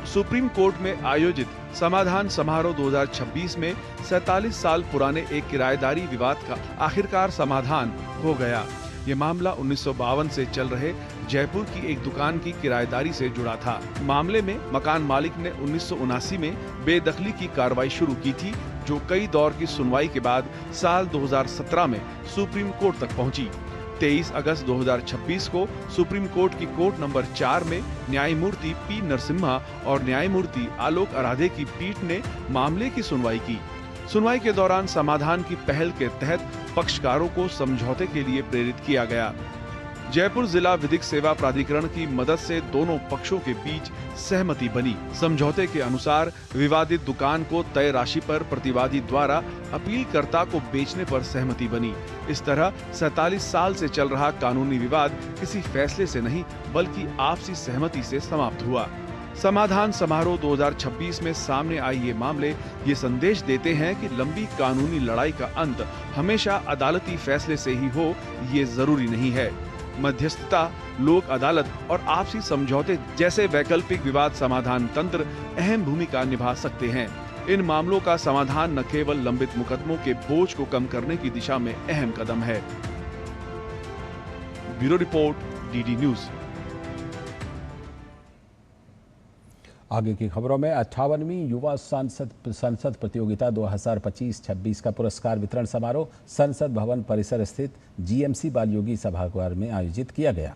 सुप्रीम कोर्ट में आयोजित समाधान समारोह 2026 में 47 साल पुराने एक किराएदारी विवाद का आखिरकार समाधान हो गया। ये मामला 1952 से चल रहे जयपुर की एक दुकान की किराएदारी से जुड़ा था। मामले में मकान मालिक ने 1979 में बेदखली की कार्रवाई शुरू की थी, जो कई दौर की सुनवाई के बाद साल 2017 में सुप्रीम कोर्ट तक पहुंची। 23 अगस्त 2026 को सुप्रीम कोर्ट की कोर्ट नंबर 4 में न्यायमूर्ति पी नरसिम्हा और न्यायमूर्ति आलोक आराधे की पीठ ने मामले की सुनवाई की। सुनवाई के दौरान समाधान की पहल के तहत पक्षकारों को समझौते के लिए प्रेरित किया गया। जयपुर जिला विधिक सेवा प्राधिकरण की मदद से दोनों पक्षों के बीच सहमति बनी। समझौते के अनुसार विवादित दुकान को तय राशि पर प्रतिवादी द्वारा अपीलकर्ता को बेचने पर सहमति बनी। इस तरह 47 साल से चल रहा कानूनी विवाद किसी फैसले से नहीं, बल्कि आपसी सहमति से समाप्त हुआ। समाधान समारोह 2026 में सामने आई ये मामले ये संदेश देते हैं कि लंबी कानूनी लड़ाई का अंत हमेशा अदालती फैसले से ही हो, ये जरूरी नहीं है। मध्यस्थता, लोक अदालत और आपसी समझौते जैसे वैकल्पिक विवाद समाधान तंत्र अहम भूमिका निभा सकते हैं। इन मामलों का समाधान न केवल लंबित मुकदमों के बोझ को कम करने की दिशा में अहम कदम है। Bureau report, DD news. आगे की खबरों में 58वीं युवा संसद प्रतियोगिता 2025-26 का पुरस्कार वितरण समारोह संसद भवन परिसर स्थित जीएमसी बालयोगी सभागार में आयोजित किया गया।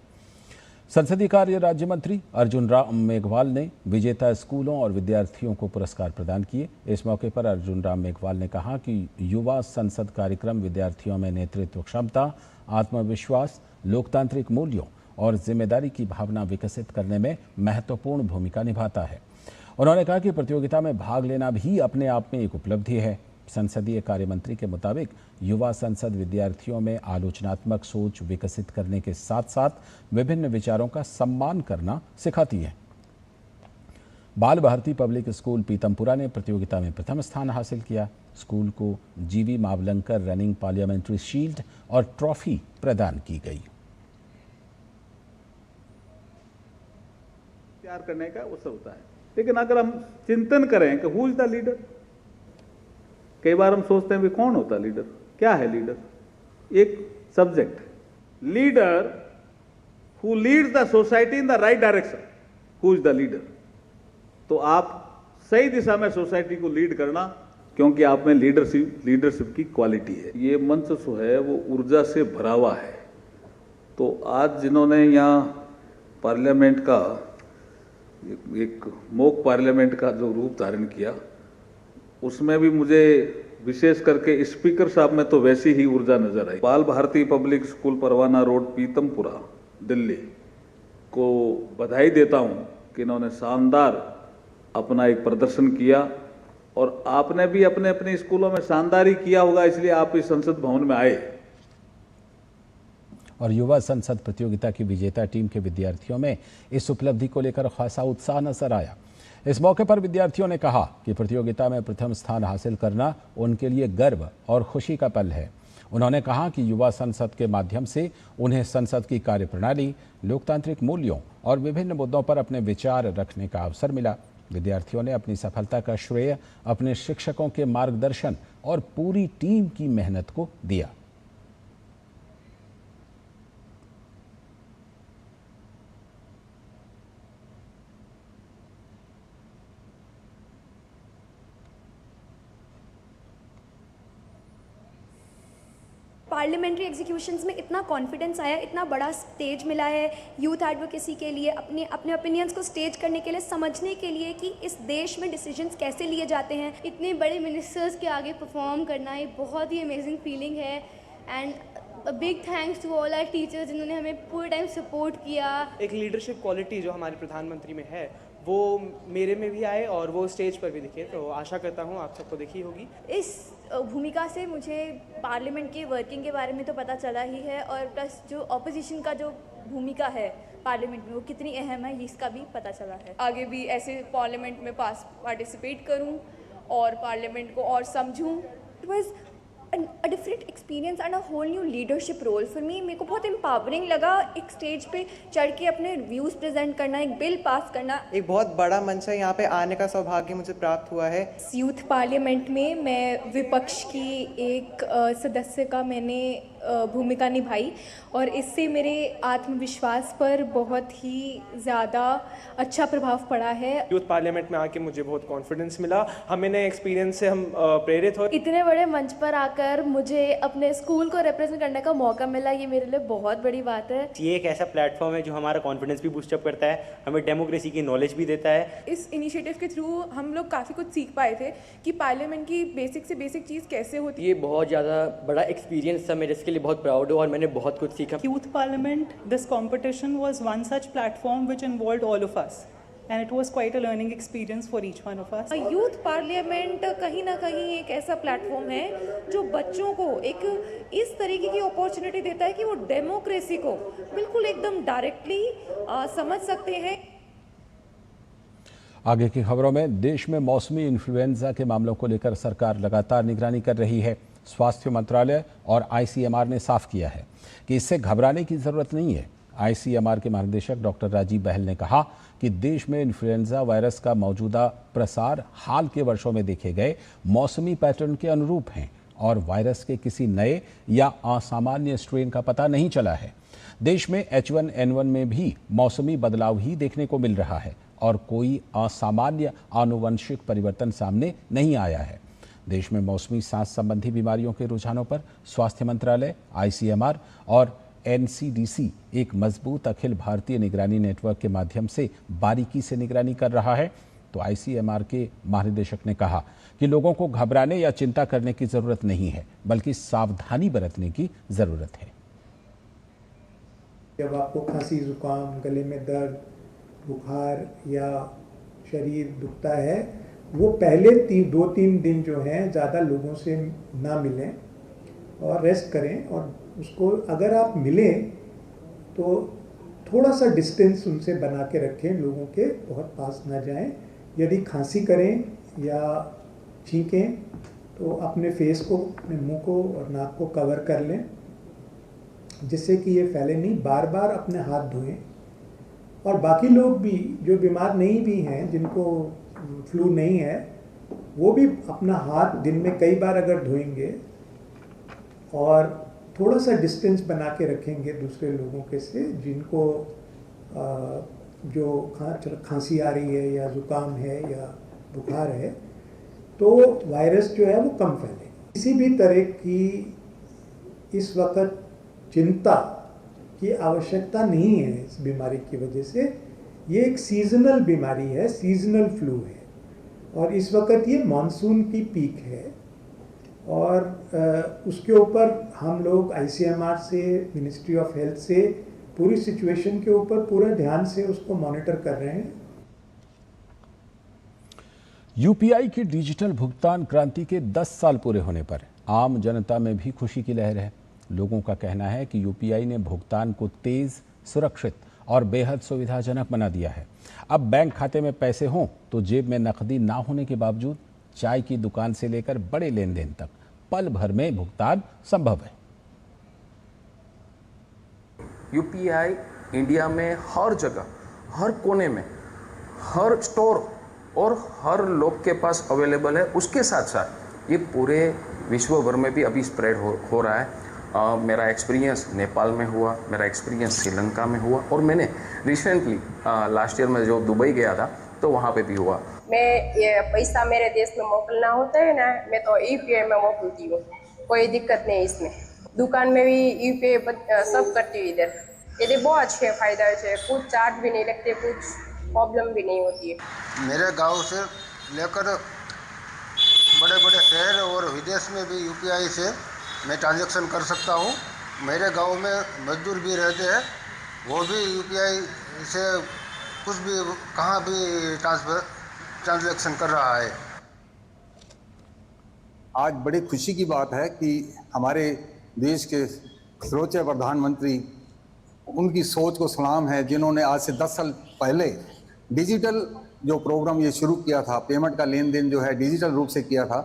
संसदीय कार्य राज्य मंत्री अर्जुन राम मेघवाल ने विजेता स्कूलों और विद्यार्थियों को पुरस्कार प्रदान किए। इस मौके पर अर्जुन राम मेघवाल ने कहा कि युवा संसद कार्यक्रम विद्यार्थियों में नेतृत्व क्षमता, आत्मविश्वास, लोकतांत्रिक मूल्यों और जिम्मेदारी की भावना विकसित करने में महत्वपूर्ण भूमिका निभाता है। उन्होंने कहा कि प्रतियोगिता में भाग लेना भी अपने आप में एक उपलब्धि है। संसदीय कार्य मंत्री के मुताबिक युवा संसद विद्यार्थियों में आलोचनात्मक सोच विकसित करने के साथ साथ विभिन्न विचारों का सम्मान करना सिखाती है। बाल भारती पब्लिक स्कूल पीतमपुरा ने प्रतियोगिता में प्रथम स्थान हासिल किया। स्कूल को जीवी मावलंकर रनिंग पार्लियामेंट्री शील्ड और ट्रॉफी प्रदान की गई। तैयार करने का वो सब होता है, लेकिन अगर हम चिंतन करें कि हु इज द लीडर, कई बार हम सोचते हैं भी कौन होता है लीडर, क्या है लीडर? एक subject, leader who leads the society in the right direction, who is the leader. तो आप सही दिशा में सोसाइटी को लीड करना, क्योंकि आप में लीडरशिप की क्वालिटी है। ये मंच जो है वो ऊर्जा से भरा हुआ है। तो आज जिन्होंने यहाँ पार्लियामेंट का एक मॉक पार्लियामेंट का जो रूप धारण किया, उसमें भी मुझे विशेष करके स्पीकर साहब में तो वैसी ही ऊर्जा नजर आई। बाल भारती पब्लिक स्कूल परवाना रोड पीतमपुरा दिल्ली को बधाई देता हूं कि इन्होंने शानदार अपना एक प्रदर्शन किया, और आपने भी अपने अपने स्कूलों में शानदार ही किया होगा, इसलिए आप इस संसद भवन में आए। और युवा संसद प्रतियोगिता की विजेता टीम के विद्यार्थियों में इस उपलब्धि को लेकर खासा उत्साह नजर आया। इस मौके पर विद्यार्थियों ने कहा कि प्रतियोगिता में प्रथम स्थान हासिल करना उनके लिए गर्व और खुशी का पल है। उन्होंने कहा कि युवा संसद के माध्यम से उन्हें संसद की कार्यप्रणाली, लोकतांत्रिक मूल्यों और विभिन्न मुद्दों पर अपने विचार रखने का अवसर मिला। विद्यार्थियों ने अपनी सफलता का श्रेय अपने शिक्षकों के मार्गदर्शन और पूरी टीम की मेहनत को दिया। पार्लियामेंट्री एग्जीक्यूशंस में इतना कॉन्फिडेंस आया, इतना बड़ा स्टेज मिला है यूथ एडवोकेसी के लिए, अपने ओपिनियंस को स्टेज करने के लिए, समझने के लिए कि इस देश में डिसीजंस कैसे लिए जाते हैं। इतने बड़े मिनिस्टर्स के आगे परफॉर्म करना एक बहुत ही अमेजिंग फीलिंग है। And big thanks to all our teachers जिन्होंने हमें पूरे टाइम सपोर्ट किया। एक लीडरशिप क्वालिटी जो हमारे प्रधानमंत्री में है वो मेरे में भी आए और वो स्टेज पर भी दिखे, तो आशा करता हूँ आप सबको दिखी होगी। इस भूमिका से मुझे पार्लियामेंट की वर्किंग के बारे में तो पता चला ही है, और प्लस जो ऑपोजिशन का जो भूमिका है पार्लियामेंट में वो कितनी अहम है इसका भी पता चला है। आगे भी ऐसे पार्लियामेंट में पार्टिसिपेट करूं और पार्लियामेंट को और समझूं। It was a different experience and a whole new leadership role for me। मेरे को बहुत empowering लगा एक स्टेज पे चढ़ के अपने व्यूज़ प्रेजेंट करना, एक बिल पास करना। एक बहुत बड़ा मंच है, यहाँ पे आने का सौभाग्य मुझे प्राप्त हुआ है। यूथ पार्लियामेंट में मैं विपक्ष की एक सदस्य का मैंने भूमिका निभाई और इससे मेरे आत्मविश्वास पर बहुत ही ज़्यादा अच्छा प्रभाव पड़ा है। यूथ पार्लियामेंट में आके मुझे बहुत कॉन्फिडेंस मिला, हमें नए एक्सपीरियंस से हम प्रेरित हो। इतने बड़े मंच पर आकर मुझे अपने स्कूल को रिप्रेजेंट करने का मौका मिला, ये मेरे लिए बहुत बड़ी बात है। ये एक ऐसा प्लेटफॉर्म है जो हमारा कॉन्फिडेंस भी बूस्टअप करता है, हमें डेमोक्रेसी की नॉलेज भी देता है। इस इनिशिएटिव के थ्रू हम लोग काफ़ी कुछ सीख पाए थे कि पार्लियामेंट की बेसिक से बेसिक चीज़ कैसे होती है। ये बहुत ज़्यादा बड़ा एक्सपीरियंस था, मैं इसके लिए बहुत प्राउड हूँ और मैंने बहुत कुछ सीखा। Youth Parliament, this competition was one such platform which involved all of us, and it was quite a learning experience for each one of us. Youth parliament कहीं ना कहीं एक ऐसा प्लेटफॉर्म है जो बच्चों को एक इस तरीके की अपॉर्चुनिटी देता है कि वो डेमोक्रेसी को बिल्कुल एकदम डायरेक्टली समझ सकते हैं। आगे की खबरों में, देश में मौसमी इन्फ्लुएंजा के मामलों को लेकर सरकार लगातार निगरानी कर रही है। स्वास्थ्य मंत्रालय और आईसीएमआर ने साफ किया है कि इससे घबराने की जरूरत नहीं है। आईसीएमआर के महानिदेशक डॉक्टर राजीव बहल ने कहा कि देश में इन्फ्लुएंजा वायरस का मौजूदा प्रसार हाल के वर्षों में देखे गए मौसमी पैटर्न के अनुरूप हैं और वायरस के किसी नए या असामान्य स्ट्रेन का पता नहीं चला है। देश में H1N1 में भी मौसमी बदलाव ही देखने को मिल रहा है और कोई असामान्य आनुवंशिक परिवर्तन सामने नहीं आया है। देश में मौसमी सांस संबंधी बीमारियों के रुझानों पर स्वास्थ्य मंत्रालय, आईसीएमआर और एनसीडीसी एक मजबूत अखिल भारतीय निगरानी नेटवर्क के माध्यम से बारीकी से निगरानी कर रहा है। तो आईसीएमआर के महानिदेशक ने कहा कि लोगों को घबराने या चिंता करने की जरूरत नहीं है, बल्कि सावधानी बरतने की जरूरत है। जब आपको खांसी, जुकाम, गले में दर्द, बुखार या शरीर दुखता है, वो पहले 2-3 दिन जो हैं ज़्यादा लोगों से ना मिलें और रेस्ट करें, और उसको अगर आप मिलें तो थोड़ा सा डिस्टेंस उनसे बना के रखें, लोगों के बहुत पास ना जाएं। यदि खांसी करें या छींकें तो अपने फेस को, अपने मुंह को और नाक को कवर कर लें जिससे कि ये फैले नहीं। बार बार अपने हाथ धोएं, और बाकी लोग भी जो बीमार नहीं भी हैं, जिनको फ्लू नहीं है, वो भी अपना हाथ दिन में कई बार अगर धोएंगे और थोड़ा सा डिस्टेंस बना के रखेंगे दूसरे लोगों के से जिनको जो खांसी आ रही है या जुकाम है या बुखार है, तो वायरस जो है वो कम फैलेगा। किसी भी तरह की इस वक्त चिंता की आवश्यकता नहीं है इस बीमारी की वजह से। ये एक सीजनल बीमारी है, सीजनल फ्लू है, और इस वक्त ये मानसून की पीक है, और उसके ऊपर हम लोग आईसीएमआर से, मिनिस्ट्री ऑफ हेल्थ से पूरी सिचुएशन के ऊपर पूरा ध्यान से उसको मॉनिटर कर रहे हैं। यूपीआई की डिजिटल भुगतान क्रांति के 10 साल पूरे होने पर आम जनता में भी खुशी की लहर है। लोगों का कहना है कि यूपीआई ने भुगतान को तेज, सुरक्षित और बेहद सुविधाजनक बना दिया है। अब बैंक खाते में पैसे हों तो जेब में नकदी ना होने के बावजूद चाय की दुकान से लेकर बड़े लेन देन तक पल भर में भुगतान संभव है। यूपीआई इंडिया में हर जगह, हर कोने में, हर स्टोर और हर लोग के पास अवेलेबल है। उसके साथ साथ ये पूरे विश्व भर में भी अभी स्प्रेड हो रहा है। मेरा एक्सपीरियंस नेपाल में हुआ, मेरा एक्सपीरियंस श्रीलंका में हुआ, और मैंने रिसेंटली लास्ट ईयर में जो दुबई गया था तो वहाँ पे भी हुआ। मैं ये पैसा मेरे देश में मोकलना होता है ना, मैं तो यूपीआई में मोकलती हूँ, कोई दिक्कत नहीं इसमें। दुकान में भी यूपीआई सब करती हूँ इधर। ये बहुत अच्छे फायदा है, कुछ चार्ज भी नहीं लगते, कुछ प्रॉब्लम भी नहीं होती है। मेरे गांव से लेकर बड़े बड़े शहर और विदेश में भी यूपीआई से मैं ट्रांजैक्शन कर सकता हूँ, मेरे गांव में मजदूर भी रहते हैं, वो भी यूपीआई से कुछ भी कहाँ भी ट्रांजैक्शन कर रहा है। आज बड़ी खुशी की बात है कि हमारे देश के सर्वोच्च प्रधानमंत्री, उनकी सोच को सलाम है, जिन्होंने आज से 10 साल पहले डिजिटल जो प्रोग्राम ये शुरू किया था, पेमेंट का लेन देन जो है डिजिटल रूप से किया था,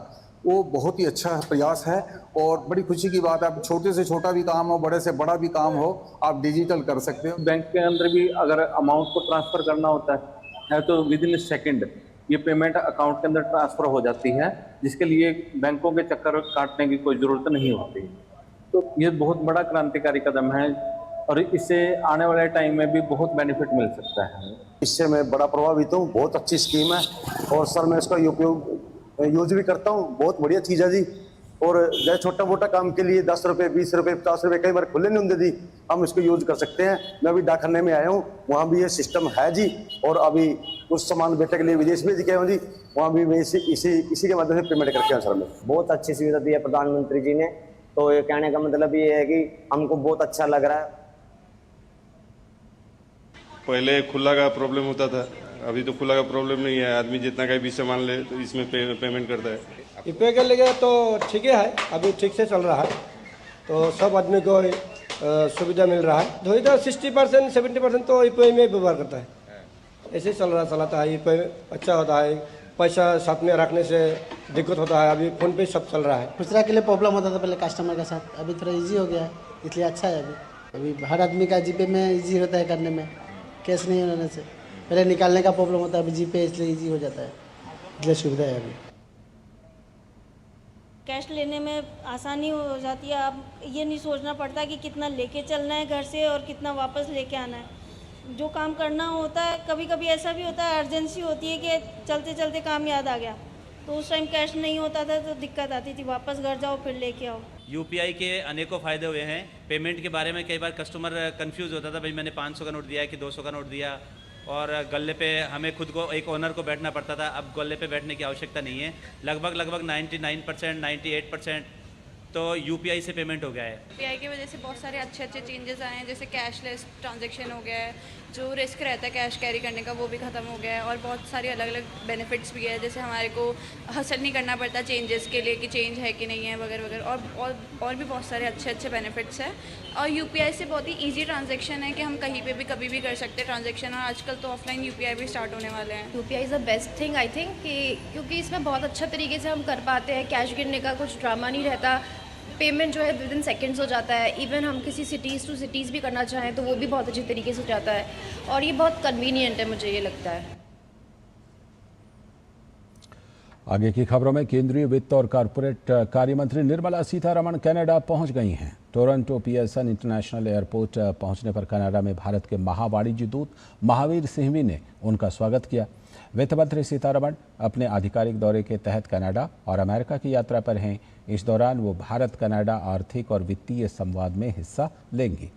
वो बहुत ही अच्छा प्रयास है। और बड़ी खुशी की बात है, अब छोटे से छोटा भी काम हो, बड़े से बड़ा भी काम हो, आप डिजिटल कर सकते हो। बैंक के अंदर भी अगर अमाउंट को ट्रांसफ़र करना होता है तो विद इन सेकेंड ये पेमेंट अकाउंट के अंदर ट्रांसफ़र हो जाती है, जिसके लिए बैंकों के चक्कर काटने की कोई ज़रूरत नहीं होती। तो ये बहुत बड़ा क्रांतिकारी कदम है और इससे आने वाले टाइम में भी बहुत बेनिफिट मिल सकता है। इससे मैं बड़ा प्रभावित हूँ, बहुत अच्छी स्कीम है और सर मैं इसका यूज भी करता हूँ। बहुत बढ़िया चीज़ है जी। और जैसे छोटा मोटा काम के लिए 10 रुपये, 20 रुपये, 50 रुपये कई बार खुले नहीं होते जी, हम इसको यूज कर सकते हैं। मैं अभी डाकखाने में आया हूँ, वहाँ भी ये सिस्टम है जी। और अभी कुछ सामान बेटे के लिए विदेश में गया हूँ जी, वहाँ भी मैं इसी के माध्यम से पेमेंट करके सर में। बहुत अच्छी सुविधा दी है प्रधानमंत्री जी ने, तो ये कहने का मतलब ये है कि हमको बहुत अच्छा लग रहा है। पहले खुला का प्रॉब्लम होता था, अभी तो खुला का प्रॉब्लम नहीं है। आदमी जितना का भी सामान ले तो इसमें पेमेंट करता है। यूपीआई के लिए तो ठीक है, अभी ठीक से चल रहा है, तो सब आदमी को सुविधा मिल रहा है। तो इधर 60% 70% तो यूपीआई में व्यवहार करता है, ऐसे चलाता है। यूपीआई अच्छा होता है, पैसा साथ में रखने से दिक्कत होता है, अभी फोन पे सब चल रहा है। खुचरा के लिए प्रॉब्लम होता था पहले कस्टमर के साथ, अभी थोड़ा इजी हो गया है, इसलिए अच्छा है। अभी हर आदमी का जीपे में इजी होता है करने में, कैश नहीं होने से। पहले निकालने का प्रॉब्लम होता है, अभी जीपे इसलिए इजी हो जाता है, इसलिए सुविधा है। अभी कैश लेने में आसानी हो जाती है, अब ये नहीं सोचना पड़ता कि कितना लेके चलना है घर से और कितना वापस लेके आना है। जो काम करना होता है, कभी कभी ऐसा भी होता है अर्जेंसी होती है कि चलते चलते काम याद आ गया, तो उस टाइम कैश नहीं होता था तो दिक्कत आती थी, वापस घर जाओ फिर लेके आओ। यूपीआई के अनेकों फ़ायदे हुए हैं। पेमेंट के बारे में कई बार कस्टमर कंफ्यूज होता था, भाई मैंने 500 का नोट दिया है कि 200 का नोट दिया, और गले पे हमें खुद को एक ओनर को बैठना पड़ता था। अब गले पे बैठने की आवश्यकता नहीं है, लगभग 99%, 98% तो यूपीआई से पेमेंट हो गया है। यूपीआई की वजह से बहुत सारे अच्छे चेंजेस आए हैं, जैसे कैशलेस ट्रांजैक्शन हो गया है, जो रिस्क रहता है कैश कैरी करने का वो भी ख़त्म हो गया है, और बहुत सारे अलग अलग बेनिफिट्स भी है, जैसे हमारे को हसल नहीं करना पड़ता चेंजेस के लिए कि चेंज है कि नहीं है वगैरह वगैरह, और भी बहुत सारे अच्छे बेनिफिट्स हैं। और यूपीआई से बहुत ही ईजी ट्रांजेक्शन है कि हम कहीं पे भी कभी भी कर सकते हैं ट्रांजेक्शन, और आजकल तो ऑफलाइन यूपीआई भी स्टार्ट होने वाले हैं। UPI is the best thing I think, कि क्योंकि इसमें बहुत अच्छा तरीके से हम कर पाते हैं, कैश गिरने का कुछ ड्रामा नहीं रहता, पेमेंट जो है विद इन सेकेंड्स हो जाता है। इवन हम किसी सिटीज़ टू सिटीज़ भी करना चाहें तो वो भी बहुत अच्छे तरीके से हो जाता है, और ये बहुत कन्वीनियंट है, मुझे ये लगता है। आगे की खबरों में केंद्रीय वित्त और कॉरपोरेट कार्य मंत्री निर्मला सीतारमण कनाडा पहुंच गई हैं। टोरंटो पियर्सन इंटरनेशनल एयरपोर्ट पहुंचने पर कनाडा में भारत के महावाणिज्य दूत महावीर सिंघवी ने उनका स्वागत किया। वित्त मंत्री सीतारमण अपने आधिकारिक दौरे के तहत कनाडा और अमेरिका की यात्रा पर हैं। इस दौरान वो भारत कनाडा आर्थिक और वित्तीय संवाद में हिस्सा लेंगी।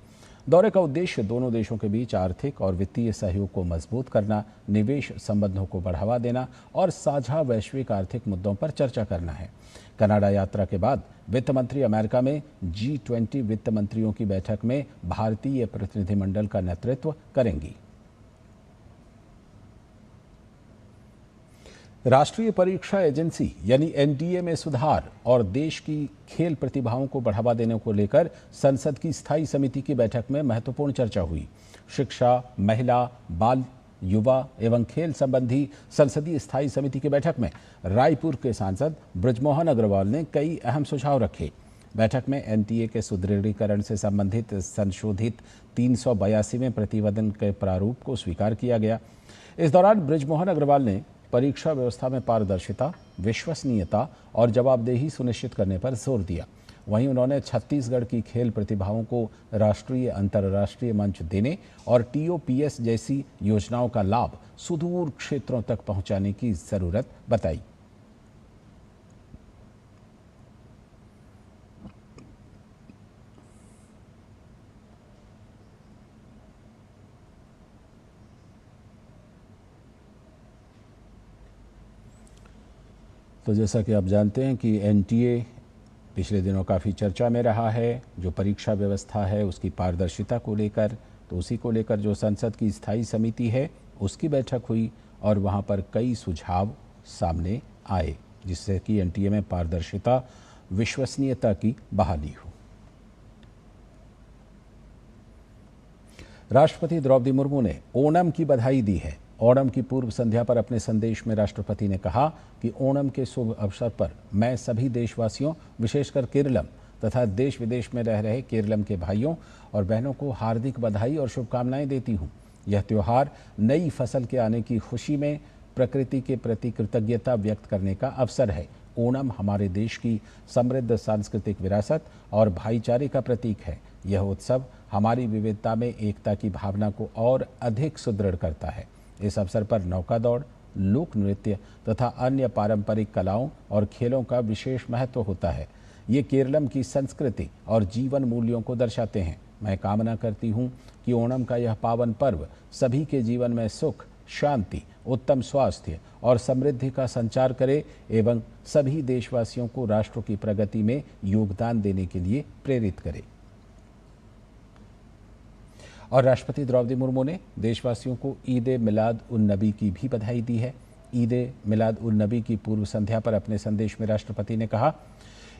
दौरे का उद्देश्य दोनों देशों के बीच आर्थिक और वित्तीय सहयोग को मजबूत करना, निवेश संबंधों को बढ़ावा देना और साझा वैश्विक आर्थिक मुद्दों पर चर्चा करना है। कनाडा यात्रा के बाद वित्त मंत्री अमेरिका में G20 वित्त मंत्रियों की बैठक में भारतीय प्रतिनिधिमंडल का नेतृत्व करेंगी। राष्ट्रीय परीक्षा एजेंसी यानी एनटीए में सुधार और देश की खेल प्रतिभाओं को बढ़ावा देने को लेकर संसद की स्थायी समिति की बैठक में महत्वपूर्ण चर्चा हुई। शिक्षा, महिला, बाल, युवा एवं खेल संबंधी संसदीय स्थायी समिति की बैठक में रायपुर के सांसद बृजमोहन अग्रवाल ने कई अहम सुझाव रखे। बैठक में एनटीए के सुदृढ़ीकरण से संबंधित संशोधित 382वें प्रतिवेदन के प्रारूप को स्वीकार किया गया। इस दौरान बृजमोहन अग्रवाल ने परीक्षा व्यवस्था में पारदर्शिता, विश्वसनीयता और जवाबदेही सुनिश्चित करने पर जोर दिया। वहीं उन्होंने छत्तीसगढ़ की खेल प्रतिभाओं को राष्ट्रीय अंतर्राष्ट्रीय मंच देने और टीओपीएस जैसी योजनाओं का लाभ सुदूर क्षेत्रों तक पहुंचाने की जरूरत बताई। तो जैसा कि आप जानते हैं कि एनटीए पिछले दिनों काफ़ी चर्चा में रहा है जो परीक्षा व्यवस्था है उसकी पारदर्शिता को लेकर, तो उसी को लेकर जो संसद की स्थायी समिति है उसकी बैठक हुई और वहां पर कई सुझाव सामने आए जिससे कि एनटीए में पारदर्शिता, विश्वसनीयता की बहाली हो। राष्ट्रपति द्रौपदी मुर्मू ने ओणम की बधाई दी है। ओणम की पूर्व संध्या पर अपने संदेश में राष्ट्रपति ने कहा कि ओणम के शुभ अवसर पर मैं सभी देशवासियों, विशेषकर केरलम तथा देश विदेश में रह रहे केरलम के भाइयों और बहनों को हार्दिक बधाई और शुभकामनाएं देती हूं। यह त्योहार नई फसल के आने की खुशी में प्रकृति के प्रति कृतज्ञता व्यक्त करने का अवसर है। ओणम हमारे देश की समृद्ध सांस्कृतिक विरासत और भाईचारे का प्रतीक है। यह उत्सव हमारी विविधता में एकता की भावना को और अधिक सुदृढ़ करता है। इस अवसर पर नौका दौड़, लोक नृत्य तथा अन्य पारंपरिक कलाओं और खेलों का विशेष महत्व होता है। ये केरलम की संस्कृति और जीवन मूल्यों को दर्शाते हैं। मैं कामना करती हूँ कि ओणम का यह पावन पर्व सभी के जीवन में सुख, शांति, उत्तम स्वास्थ्य और समृद्धि का संचार करे एवं सभी देशवासियों को राष्ट्र की प्रगति में योगदान देने के लिए प्रेरित करे। और राष्ट्रपति द्रौपदी मुर्मू ने देशवासियों को ईद ए मिलाद उन नबी की भी बधाई दी है। ईद ए मिलाद उन नबी की पूर्व संध्या पर अपने संदेश में राष्ट्रपति ने कहा,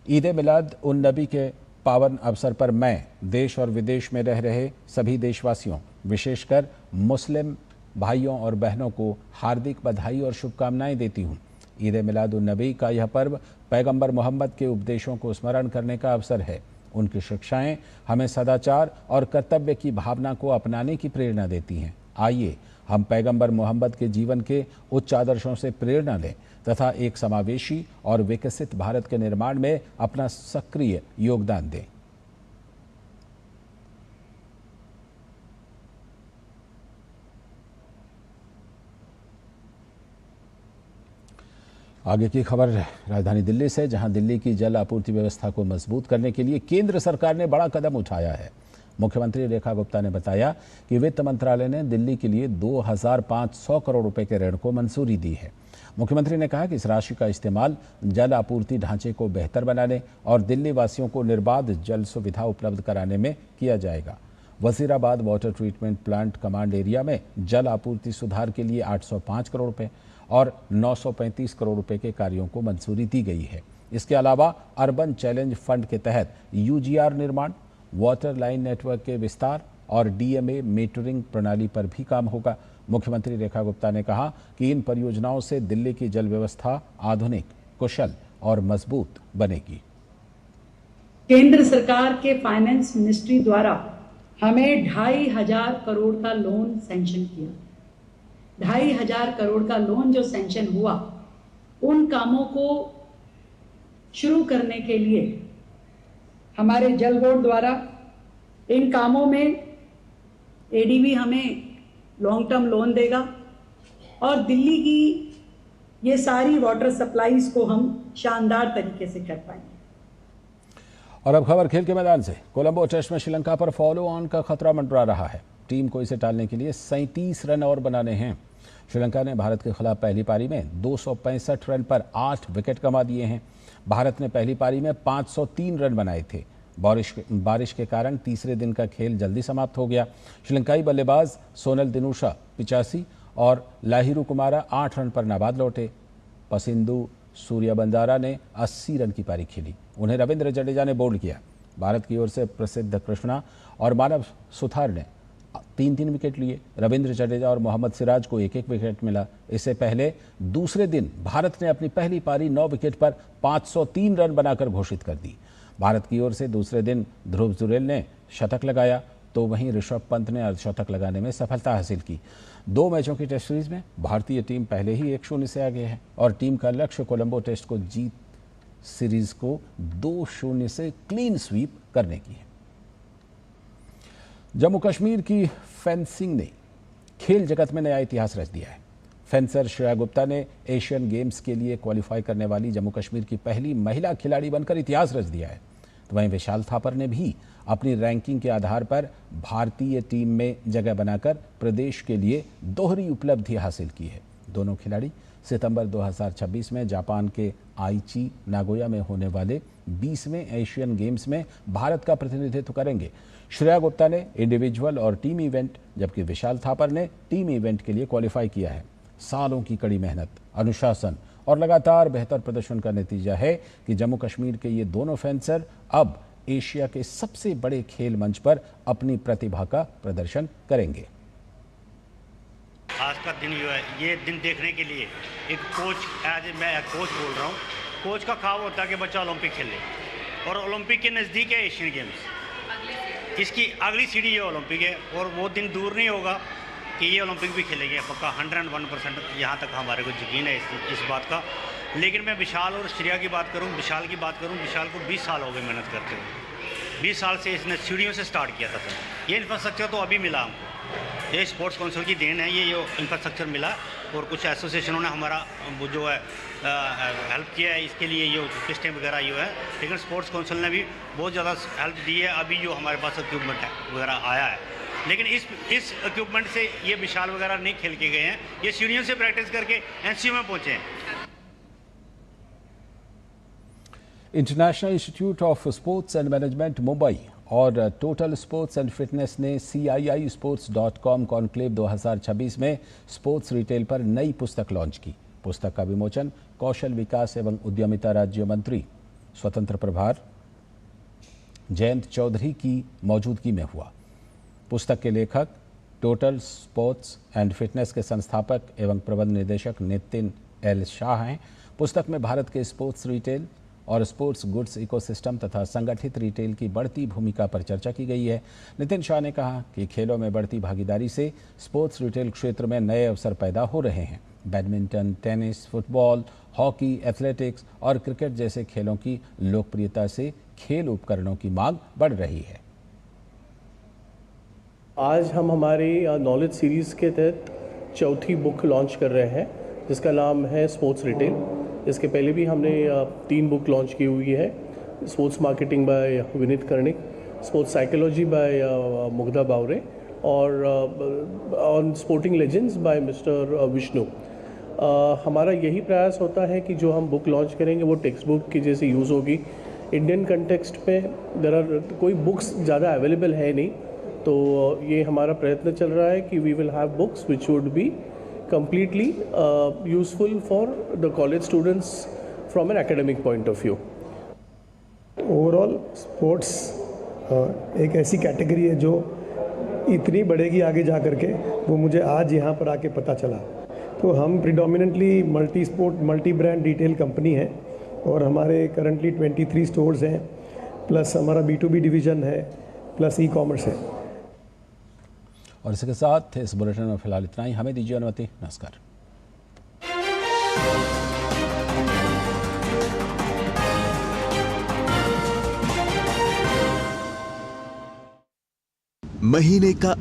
ईद ए मिलाद उन नबी के पावन अवसर पर मैं देश और विदेश में रह रहे सभी देशवासियों, विशेषकर मुस्लिम भाइयों और बहनों को हार्दिक बधाई और शुभकामनाएं देती हूँ। ईद ए मिलाद उन नबी का यह पर्व पैगंबर मोहम्मद के उपदेशों को स्मरण करने का अवसर है। उनकी शिक्षाएं हमें सदाचार और कर्तव्य की भावना को अपनाने की प्रेरणा देती हैं। आइए हम पैगंबर मोहम्मद के जीवन के उच्च आदर्शों से प्रेरणा लें तथा एक समावेशी और विकसित भारत के निर्माण में अपना सक्रिय योगदान दें। आगे की खबर राजधानी दिल्ली से, जहां दिल्ली की जल आपूर्ति व्यवस्था को मजबूत करने के लिए केंद्र सरकार ने बड़ा कदम उठाया है। मुख्यमंत्री रेखा गुप्ता ने बताया कि वित्त मंत्रालय ने दिल्ली के लिए 2500 करोड़ रुपए के ऋण को मंजूरी दी है। मुख्यमंत्री ने कहा कि इस राशि का इस्तेमाल जल आपूर्ति ढांचे को बेहतर बनाने और दिल्ली वासियों को निर्बाध जल सुविधा उपलब्ध कराने में किया जाएगा। Wazirabad water treatment plant command area में जल आपूर्ति सुधार के लिए 805 करोड़ रुपए और 935 करोड़ रुपए के कार्यों को मंजूरी दी गई है। इसके अलावा अर्बन चैलेंज फंड के तहत यूजीआर निर्माण, वाटर लाइन नेटवर्क के विस्तार और डीएमए मीटरिंग प्रणाली पर भी काम होगा। मुख्यमंत्री रेखा गुप्ता ने कहा कि इन परियोजनाओं से दिल्ली की जल व्यवस्था आधुनिक, कुशल और मजबूत बनेगी। केंद्र सरकार के फाइनेंस मिनिस्ट्री द्वारा हमें 2500 करोड़ का लोन सैंक्शन किया। 2500 करोड़ का लोन जो सैंक्शन हुआ, उन कामों को शुरू करने के लिए हमारे जल बोर्ड द्वारा इन कामों में एडीबी हमें लॉन्ग टर्म लोन देगा और दिल्ली की ये सारी वाटर सप्लाईज को हम शानदार तरीके से कर पाएंगे। और अब खबर खेल के मैदान से। कोलंबो टेस्ट में श्रीलंका पर फॉलो ऑन का खतरा मंडरा रहा है। टीम को इसे टालने के लिए 37 रन और बनाने हैं। श्रीलंका ने भारत के खिलाफ पहली पारी में 265 रन पर 8 विकेट कमा दिए हैं। भारत ने पहली पारी में 503 रन बनाए थे। बारिश के कारण तीसरे दिन का खेल जल्दी समाप्त हो गया। श्रीलंकाई बल्लेबाज सोनल दिनुशा 85 और लाहिरू कुमारा 8 रन पर नाबाद लौटे। पसिंदु सूर्यबंजारा ने 80 रन की पारी खेली। उन्हें रविंद्र जडेजा ने बोल्ड किया। भारत की ओर से प्रसिद्ध कृष्णा और मानव सुथार ने 3-3 विकेट लिए। रविंद्र जडेजा और मोहम्मद सिराज को 1-1 विकेट मिला। इससे पहले दूसरे दिन भारत ने अपनी पहली पारी 9 विकेट पर 503 रन बनाकर घोषित कर दी। भारत की ओर से दूसरे दिन ध्रुव जुरेल ने शतक लगाया, तो वहीं ऋषभ पंत ने अर्धशतक लगाने में सफलता हासिल की। 2 मैचों की टेस्ट सीरीज में भारतीय टीम पहले ही 1-0 से आगे है और टीम का लक्ष्य कोलंबो टेस्ट को जीत सीरीज को 2-0 से क्लीन स्वीप करने की है। जम्मू कश्मीर की फेंसिंग ने खेल जगत में नया इतिहास रच दिया है। फेंसर श्रेया गुप्ता ने एशियन गेम्स के लिए क्वालिफाई करने वाली जम्मू कश्मीर की पहली महिला खिलाड़ी बनकर इतिहास रच दिया है। तो वहीं विशाल थापर ने भी अपनी रैंकिंग के आधार पर भारतीय टीम में जगह बनाकर प्रदेश के लिए दोहरी उपलब्धि हासिल की है। दोनों खिलाड़ी सितंबर 2026 में जापान के आईची नागोया में होने वाले 20वें एशियन गेम्स में भारत का प्रतिनिधित्व करेंगे। श्रेया गुप्ता ने इंडिविजुअल और टीम इवेंट, जबकि विशाल थापर ने टीम इवेंट के लिए क्वालिफाई किया है। सालों की कड़ी मेहनत, अनुशासन और लगातार बेहतर प्रदर्शन का नतीजा है कि जम्मू कश्मीर के ये दोनों फेंसर अब एशिया के सबसे बड़े खेल मंच पर अपनी प्रतिभा का प्रदर्शन करेंगे। आज का दिन जो है, ये दिन देखने के लिए एक कोच, मैं कोच बोल रहा हूँ, कोच का ख्वाब होता है कि बच्चा ओलंपिक खेले, और ओलंपिक के नज़दीक है एशियन गेम्स। इसकी अगली सीढ़ी ये ओलंपिक है, और वो दिन दूर नहीं होगा कि ये ओलंपिक भी खेलेंगे, पक्का 101% यहाँ तक हमारे को यकीन है इस बात का। लेकिन मैं विशाल और श्रेया की बात करूँ, विशाल को 20 साल हो गए मेहनत करते हुए। 20 साल से इसने सीढ़ियों से स्टार्ट किया था सर। ये इंफ्रास्ट्रक्चर तो अभी मिला हमको, ये स्पोर्ट्स काउंसिल की देन है, ये इंफ्रास्ट्रक्चर मिला, और कुछ एसोसिएशनों ने हमारा वो जो है हेल्प किया है इसके लिए, ये पिस्टें वगैरह ये है। लेकिन स्पोर्ट्स काउंसिल ने भी बहुत ज़्यादा हेल्प दी है। अभी जो हमारे पास इक्विपमेंट वगैरह आया है, लेकिन इस इक्विपमेंट से ये विशाल वगैरह नहीं खेल के गए हैं, ये सीढ़ियों से प्रैक्टिस करके एनसीयू में पहुँचे हैं। International institute of sports and management Mumbai और टोटल स्पोर्ट्स एंड फिटनेस ने CIIsports.com कॉन्क्लेव 2026 में स्पोर्ट्स रिटेल पर नई पुस्तक लॉन्च की। पुस्तक का विमोचन कौशल विकास एवं उद्यमिता राज्य मंत्री स्वतंत्र प्रभार जयंत चौधरी की मौजूदगी में हुआ। पुस्तक के लेखक टोटल स्पोर्ट्स एंड फिटनेस के संस्थापक एवं प्रबंध निदेशक नितिन L शाह हैं। पुस्तक में भारत के स्पोर्ट्स रिटेल और स्पोर्ट्स गुड्स इकोसिस्टम तथा संगठित रिटेल की बढ़ती भूमिका पर चर्चा की गई है। नितिन शाह ने कहा कि खेलों में बढ़ती भागीदारी से स्पोर्ट्स रिटेल क्षेत्र में नए अवसर पैदा हो रहे हैं। Badminton, tennis, football, hockey, athletics और क्रिकेट जैसे खेलों की लोकप्रियता से खेल उपकरणों की मांग बढ़ रही है। आज हम हमारी नॉलेज सीरीज़ के तहत चौथी बुक लॉन्च कर रहे हैं, जिसका नाम है स्पोर्ट्स रिटेल। इसके पहले भी हमने 3 बुक लॉन्च की हुई है। Sports marketing by Vineet Karnik, sports psychology by Mugdha Bavare, और on sporting legends by mister Vishnu. हमारा यही प्रयास होता है कि जो हम बुक लॉन्च करेंगे वो टेक्स्ट बुक की जैसे यूज़ होगी। इंडियन कंटेक्स्ट में कोई बुक्स ज़्यादा अवेलेबल है नहीं, तो ये हमारा प्रयत्न चल रहा है कि we will have books which would be completely useful for the college students from an academic point of view. Overall sports एक ऐसी कैटेगरी है जो इतनी बढ़ेगी आगे जा कर के, वो मुझे आज यहाँ पर आके पता चला। तो हम predominantly multi sport multi brand retail company है, और हमारे करंटली 23 स्टोर्स हैं, प्लस हमारा B2B डिवीज़न है, प्लस ई-कॉमर्स है। और इसके साथ इस बुलेटिन में फिलहाल इतना ही। हमें दीजिए अनुमति। नमस्कार। महीने का